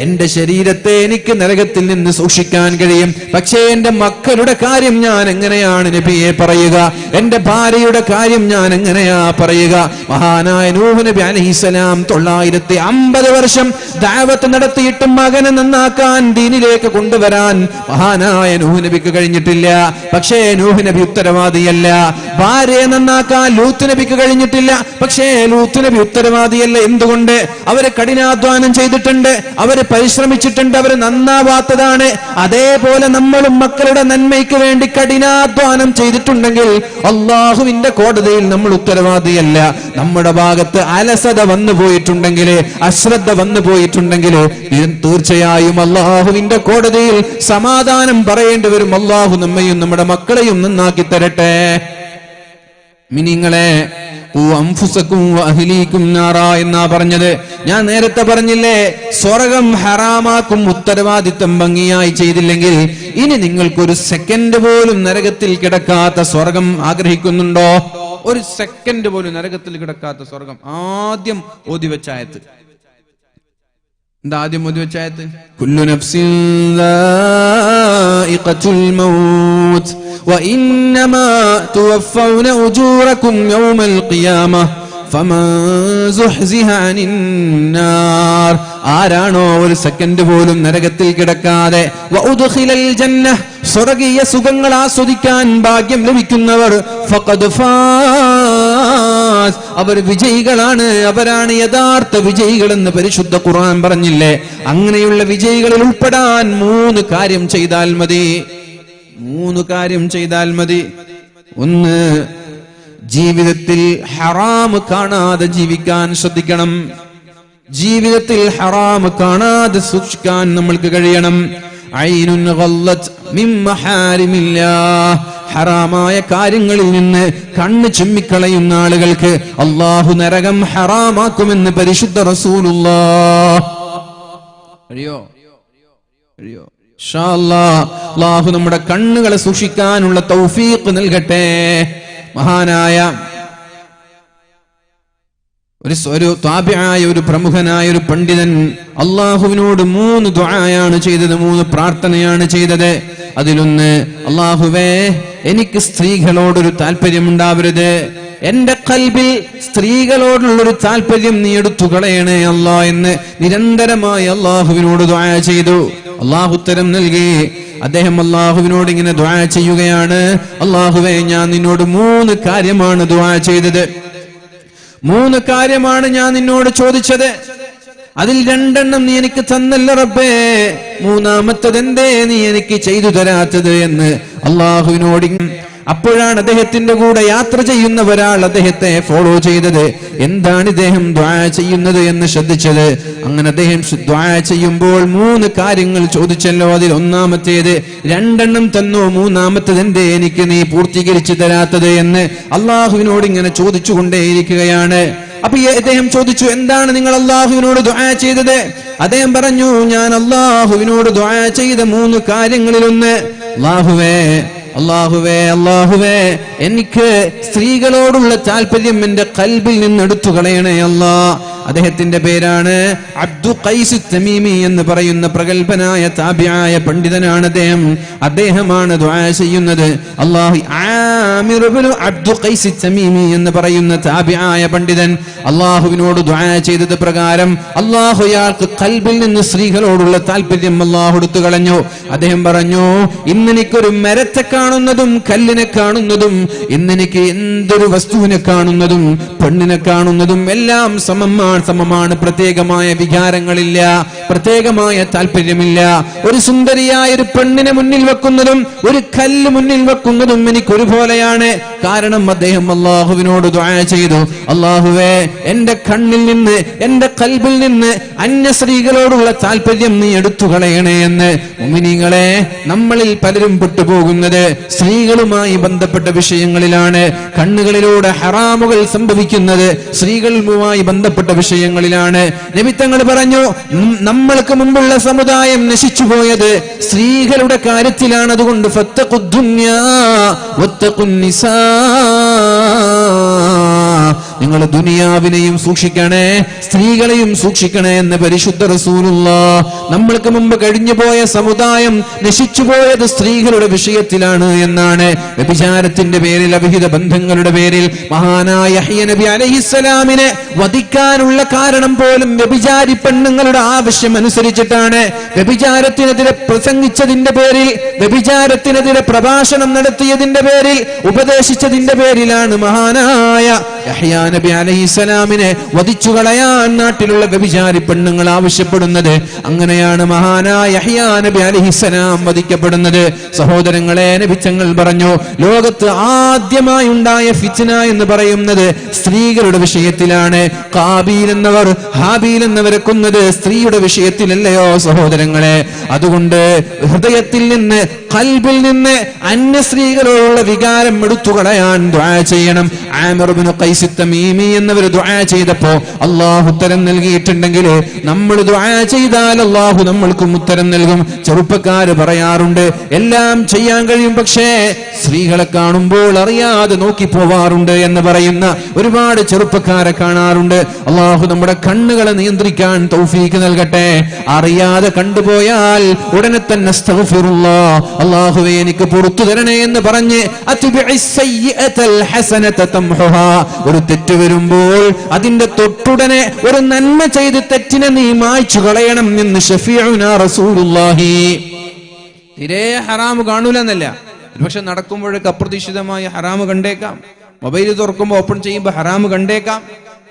എന്റെ ശരീരത്തെ എനിക്ക് നരകത്തിൽ നിന്ന് സൂക്ഷിക്കാൻ കഴിയും, പക്ഷേ എന്റെ മക്കളുടെ കാര്യം ഞാൻ എങ്ങനെയാണ് നബിയെ പറയുക? എന്റെ ഭാര്യയുടെ കാര്യം ഞാൻ എങ്ങനെയാ പറയുക? മഹാനായ നൂഹ് നബി അലൈഹിസ്സലാം 950 വർഷം ദഅവത്ത് നടത്തിയിട്ട് മകനെ നന്നാക്കാൻ, ദീനിലേക്ക് കൊണ്ടുവരാൻ മഹാനായ നൂഹ് നബിക്ക് കഴിഞ്ഞിട്ടില്ല. പക്ഷേ നൂഹ് നബി ഉത്തരവാദിയല്ല. ഭാര്യയെ നന്നാക്കാൻ ലൂത്ത് നബിക്ക് കഴിഞ്ഞിട്ടില്ല. പക്ഷേ ലൂത്ത് നബി ഉത്തരവാദിയല്ല. എന്തുകൊണ്ട്? അവര് കഠിനാധ്വാനം ചെയ്തിട്ടുണ്ട്, അവര് പരിശ്രമിച്ചിട്ടുണ്ട്, അവര് നന്നാവാത്തതാണ്. അതേപോലെ നമ്മളും മക്കളുടെ നന്മയ്ക്ക് വേണ്ടി കഠിനാധ്വാനം ചെയ്തിട്ടുണ്ടെങ്കിൽ അള്ളാഹുവിന്റെ കോടതിയിൽ നമ്മൾ ഉത്തരവാദിയല്ല. നമ്മുടെ ഭാഗത്ത് അലസത വന്നു പോയിട്ടുണ്ടെങ്കിൽ, അശ്രദ്ധ വന്നു പോയിട്ടുണ്ടെങ്കിൽ തീർച്ചയായും അള്ളാഹുവിന്റെ കോടതിയിൽ സമാധാനം പറയേണ്ടി വരും. അള്ളാഹു നമ്മയും നമ്മുടെ മക്കളെയും നന്നാക്കി തരട്ടെ. മിനിങ്ങളെ, എന്നാ പറഞ്ഞത്. ഞാൻ നേരത്തെ പറഞ്ഞില്ലേ, സ്വർഗം ഹറാമാക്കും ഉത്തരവാദിത്തം ഭംഗിയായി ചെയ്തില്ലെങ്കിൽ ഇനി നിങ്ങൾക്കൊരു സെക്കൻഡ് പോലും നരകത്തിൽ കിടക്കാത്ത സ്വർഗം ആഗ്രഹിക്കുന്നുണ്ടോ? ഒരു സെക്കൻഡ് പോലും നരകത്തിൽ കിടക്കാത്ത സ്വർഗം. ആദ്യം ഓതി വെച്ചായത്ത് എന്താ? ആദ്യം ഓതി വെച്ചായത്ത് കുല്ലു നഫ്സിൻ ദാഇഖത്തുൽ മൗത്ത് وإنما توفون أجوركم يوم القيامة فمن زحزح عن النار, ആരാണോ ഒരു സെക്കൻഡ് പോലും നരകത്തിൽ കിടക്കാതെ വഉദ്ഖിലൽ ജന്ന, സ്വർഗീയ സുഖങ്ങൾ ആസ്വദിക്കാൻ ഭാഗ്യം ലഭിക്കുന്നവർ, ഫഖദ് ഫാസ്, അവർ വിജയികളാണ്, അവരാണ് യഥാർത്ഥ വിജയികളെന്ന് പരിശുദ്ധ ഖുർആൻ പറഞ്ഞില്ലേ? അങ്ങനെയുള്ള വിജയികളിൽ ഉൾപ്പെടാൻ 3 കാര്യം ചെയ്താൽ മതി. 3 കാര്യം ചെയ്താൽ മതി. ഒന്ന്, ജീവിതത്തിൽ ഹറാം കാണാതെ ജീവിക്കാൻ ശ്രദ്ധിക്കണം. ജീവിതത്തിൽ ഹറാം കാണാതെ സൂക്ഷിക്കാൻ നമ്മൾക്ക് കഴിയണം. ഐനുൻ ഗല്ലത് മിൻ മഹാരിമില്ലാഹ്, ഹറാമായ കാര്യങ്ങളിൽ നിന്ന് കണ്ണ് ചിമ്മിക്കളയുന്ന ആളുകൾക്ക് അല്ലാഹു നരകം ഹറാമാക്കുമെന്ന് പരിശുദ്ധ റസൂലുള്ളാഹ്. കഴിയോ? ഇൻഷാ അല്ലാഹ് അല്ലാഹു നമ്മുടെ കണ്ണുകളെ സൂക്ഷിക്കാനുള്ള തൗഫീഖ് നൽകട്ടെ. മഹാനായ ഒരു താബിആയ ഒരു പ്രമുഖനായ ഒരു പണ്ഡിതൻ അള്ളാഹുവിനോട് 3 ദുആയാണ് ചെയ്തത്, 3 പ്രാർത്ഥനയാണ് ചെയ്തത്. അതിലൊന്ന്, അള്ളാഹുവേ എനിക്ക് സ്ത്രീകളോടൊരു താല്പര്യമുണ്ടാവരുത്, എന്റെ ഖൽബിൽ സ്ത്രീകളോടുള്ളൊരു താല്പര്യം നീ എടുത്തു കളയണേ അല്ലാ എന്ന് നിരന്തരമായി അള്ളാഹുവിനോട് ദുആ ചെയ്തു. അള്ളാഹു ഉത്തരം നൽകി. അദ്ദേഹം അള്ളാഹുവിനോട് ഇങ്ങനെ ദുആ ചെയ്യുകയാണ്, അള്ളാഹുവേ ഞാൻ നിന്നോട് 3 കാര്യമാണ് ദുആ ചെയ്തത്, 3 കാര്യമാണ് ഞാൻ നിന്നോട് ചോദിച്ചത്, അതിൽ 2 നീ എനിക്ക് തന്നല്ല റബ്ബേ, 3ാമത്തത് എന്തേ നീ എനിക്ക് ചെയ്തു തരാത്തത് എന്ന് അള്ളാഹുവിനോട്. അപ്പോഴാണ് അദ്ദേഹത്തിന്റെ കൂടെ യാത്ര ചെയ്യുന്ന ഒരാൾ അദ്ദേഹത്തെ ഫോളോ ചെയ്തത്. എന്താണ് ഇദ്ദേഹം ദുആ ചെയ്യുന്നത് എന്ന് ശ്രദ്ധിച്ചത്. അങ്ങനെ അദ്ദേഹം ദുആ ചെയ്യുമ്പോൾ 3 കാര്യങ്ങൾ ചോദിച്ചല്ലോ, അതിൽ 1ാമത്തേത് 2 തന്നോ, 3ാമത്തത് എന്തേ എനിക്ക് നീ പൂർത്തീകരിച്ചു തരാത്തത് എന്ന് അള്ളാഹുവിനോട് ഇങ്ങനെ ചോദിച്ചുകൊണ്ടേയിരിക്കുകയാണ്. അപ്പൊ അദ്ദേഹം ചോദിച്ചു, എന്താണ് നിങ്ങൾ അള്ളാഹുവിനോട് ദുആ ചെയ്തത്? അദ്ദേഹം പറഞ്ഞു, ഞാൻ അള്ളാഹുവിനോട് ദുആ ചെയ്ത 3 കാര്യങ്ങളിലൊന്ന്, അല്ലാഹുവേ എനിക്ക് സ്ത്രീകളോടുള്ള താല്പര്യം എന്റെ ഖൽബിൽ നിന്ന് എടുത്തു കളയണേ അല്ലാ. അദ്ദേഹത്തിന്റെ പേരാണ് അബ്ദു ഖൈസ് തമീമി എന്ന് പറയുന്ന പ്രഗൽഭനായ താബിആയ പണ്ഡിതനാണ് അദ്ദേഹമാണ് ദുആ ചെയ്യുന്നത്. ആമിർ ഇബ്നു അബ്ദു ഖൈസ് തമീമി എന്ന് പറയുന്ന താബിആയ പണ്ഡിതൻ അല്ലാഹുവിനോട് ദുആ ചെയ്തത് പ്രകാരം അല്ലാഹു അയാൾക്ക് ഖൽബിൽ നിന്ന് സ്ത്രീകളോടുള്ള താല്പര്യം അല്ലാഹു എടുത്തു കളഞ്ഞു. അദ്ദേഹം പറഞ്ഞു, ഇന്നെനിക്കൊരു മരത്തെ കാണുന്നതും കല്ലിനെ കാണുന്നതും, ഇന്നെനിക്ക് എന്തൊരു വസ്തുവിനെ കാണുന്നതും പെണ്ണിനെ കാണുന്നതും എല്ലാം സമമാണ്. പ്രത്യേകമായ വികാരങ്ങളില്ല, പ്രത്യേകമായ താല്പര്യമില്ല. ഒരു സുന്ദരിയായ ഒരു പെണ്ണിനെ മുന്നിൽ വെക്കുന്നതും ഒരു കല്ല് മുന്നിൽ വെക്കുന്നതും എനിക്ക് ഒരുപോലെയാണ്. കാരണം അദ്ദേഹം അള്ളാഹുവിനോട് ദുആ ചെയ്തു, അള്ളാഹുവേ എന്റെ കണ്ണിൽ നിന്ന് എന്റെ ഖൽബിൽ നിന്ന് അന്യ സ്ത്രീകളോടുള്ള താല്പര്യം നീ എടുത്തു കളയണേ എന്ന്. മുഅ്മിനീങ്ങളെ, നമ്മളിൽ പലരും പെട്ടുപോകുന്നത് സ്ത്രീകളുമായി ബന്ധപ്പെട്ട വിഷയങ്ങളിലാണ്. കണ്ണുകളിലൂടെ ഹറാമുകൾ സംഭവിക്കുന്നത് സ്ത്രീകളുമായി ബന്ധപ്പെട്ട വിഷയങ്ങളിലാണ്. നബി തങ്ങൾ പറഞ്ഞു, നമ്മൾക്ക് മുമ്പുള്ള സമുദായം നശിച്ചു പോയത് സ്ത്രീകളുടെ കാര്യത്തിലാണ്. അതുകൊണ്ട് ഫത്തഖുദ്ദുന്യാ വത്തഖുന്നിസാ, നിങ്ങൾ ദുനിയാവിനെയും സൂക്ഷിക്കണേ, സ്ത്രീകളെയും സൂക്ഷിക്കണേ എന്ന് പരിശുദ്ധ റസൂലുള്ളാഹ്. നമ്മൾക്ക് മുമ്പ് കഴിഞ്ഞു പോയ സമുദായം നശിച്ചുപോയത് സ്ത്രീകളുടെ വിഷയത്തിലാണ് എന്നാണ്. വ്യഭിചാരത്തിന്റെ പേരിൽ, അവിഹിത ബന്ധങ്ങളുടെ പേരിൽ മഹാനായ യഹ്യ നബി അലൈഹിസ്സലാമിനെ വധിക്കാനുള്ള കാരണം പോലും വ്യഭിചാരി പെണ്ണുങ്ങളുടെ ആവശ്യം അനുസരിച്ചിട്ടാണ്. വ്യഭിചാരത്തിനെതിരെ പ്രസംഗിച്ചതിന്റെ പേരിൽ, വ്യഭിചാരത്തിനെതിരെ പ്രഭാഷണം നടത്തിയതിന്റെ പേരിൽ, ഉപദേശിച്ചതിന്റെ പേരിലാണ് മഹാനായ യഹ്യ നബി അലൈഹിസ്സലാമിനെ വധിച്ചു കളയാൻ നാട്ടിലുള്ള വ്യഭിചാരി പെണ്ണുങ്ങൾ ആവശ്യപ്പെടുന്നത്. അങ്ങനെയാണ് മഹാനായ യഹ്യ നബി അലൈഹിസ്സലാം വധിക്കപ്പെടുന്നത്. സഹോദരങ്ങളെ, നബി തങ്ങൾ പറഞ്ഞു, ലോകത്ത് ആദ്യമായി ഉണ്ടായ ഫിത്ന എന്ന് പറയുന്നത് സ്ത്രീകളുടെ വിഷയത്തിലാണ്. ഖാബീൽ എന്നവർ ഹാബീൽ എന്നവരെ കൊന്നത് സ്ത്രീയുടെ വിഷയത്തിലല്ലയോ സഹോദരങ്ങളെ? അതുകൊണ്ട് ഹൃദയത്തിൽ നിന്ന്, ഖൽബിൽ നിന്ന് അന്യ സ്ത്രീകളോടുള്ള വികാരം എടുത്തു കളയാൻ ദുആ ചെയ്യണം. ആമിർ ഇബ്നു ഖൈസ് തമീമി എന്നവർ ദുആ ചെയ്തപ്പോ അല്ലാഹു ഉത്തരം നൽകിയിട്ടുണ്ടെങ്കിൽ നമ്മൾ ദുആ ചെയ്താൽ അല്ലാഹു നമ്മൾക്കും ഉത്തരം നൽകും. ചെറുപ്പക്കാര് പറയാറുണ്ട്, എല്ലാം ചെയ്യാൻ കഴിയും, പക്ഷേ സ്ത്രീകളെ കാണുമ്പോൾ അറിയാതെ നോക്കി പോവാറുണ്ട് എന്ന് പറയുന്ന ഒരുപാട് ചെറുപ്പക്കാരെ കാണാറുണ്ട്. അല്ലാഹു നമ്മുടെ കണ്ണുകളെ നിയന്ത്രിക്കാൻ തൗഫീക്ക് നൽകട്ടെ. അറിയാതെ കണ്ടുപോയാൽ ഉടനെ തന്നെ അസ്തഗ്ഫിറുല്ലാഹ്, അല്ലാഹുവേ എനിക്ക് പുറത്തു തരണേ എന്ന് പറഞ്ഞ് ഒരു തെറ്റ് വരുമ്പോൾ അതിന്റെ തൊട്ടുടനെ ഒരു നന്മ ചെയ്ത് തെറ്റിനെ നീ മായ്ച്ചു കളയണം എന്ന് ശഫീഉനാ റസൂലുള്ളാഹി. തീരെ ഹറാമ് കാണൂല എന്നല്ല, ഒരുപക്ഷെ നടക്കുമ്പോഴൊക്കെ അപ്രതീക്ഷിതമായ ഹറാമ് കണ്ടേക്കാം. മൊബൈൽ തുറക്കുമ്പോൾ ഓപ്പൺ ചെയ്യുമ്പോൾ ഹറാമ് കണ്ടേക്കാം,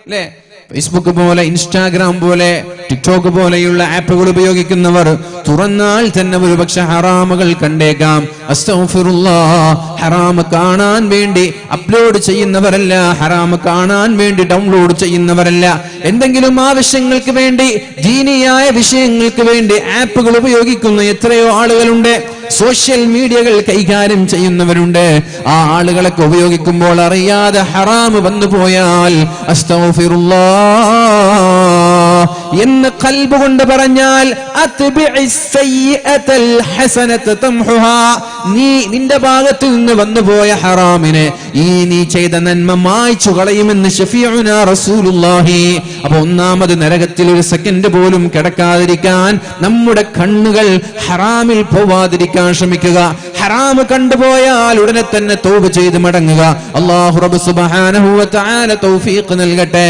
അല്ലേ? ഫേസ്ബുക്ക് പോലെ, ഇൻസ്റ്റാഗ്രാം പോലെ, ടിക്ടോക്ക് പോലെയുള്ള ആപ്പുകൾ ഉപയോഗിക്കുന്നവർ തുറന്നാൽ തന്നെ ഒരുപക്ഷെ ഹറാമുകൾ കണ്ടേക്കാം. അസ്തഗ്ഫിറുല്ലാഹ്. ഹറാമ് കാണാൻ വേണ്ടി അപ്ലോഡ് ചെയ്യുന്നവരല്ല, ഹറാമ് കാണാൻ വേണ്ടി ഡൗൺലോഡ് ചെയ്യുന്നവരല്ല. എന്തെങ്കിലും ആവശ്യങ്ങൾക്ക് വേണ്ടി, ദീനിയായ വിഷയങ്ങൾക്ക് വേണ്ടി ആപ്പുകൾ ഉപയോഗിക്കുന്ന എത്രയോ ആളുകളുണ്ട്. സോഷ്യൽ മീഡിയകൾ കൈകാര്യം ചെയ്യുന്നവരുണ്ട്. ആ ആളുകളൊക്കെ ഉപയോഗിക്കുമ്പോൾ അറിയാതെ ഹറാമ് വന്നു പോയാൽ അസ്തഗ്ഫിറുല്ലാഹ്, എന്ന് ഖൽബ് കൊണ്ട് പറഞ്ഞാൽ നീ നിന്റെ ഭാഗത്ത് നിന്ന് വന്നുപോയ ഹറാമിനെ നീ ചെയ്ത നന്മ മായ്ച്ചു കളയുമെന്ന് ശഫീഉനാ റസൂലുള്ളാഹി. അപ്പൊ ഒന്നാമത് നരകത്തിൽ ഒരു സെക്കൻഡ് പോലും കിടക്കാതിരിക്കാൻ നമ്മുടെ കണ്ണുകൾ ഹറാമിൽ പോവാതിരിക്കാൻ ശ്രമിക്കുക. ഹറാമ് കണ്ടുപോയാൽ ഉടനെ തന്നെ തൗബ ചെയ്ത് മടങ്ങുക. അല്ലാഹു റബ്ബ് സുബ്ഹാനഹു വ തആല തൗഫീഖ് നൽകട്ടെ.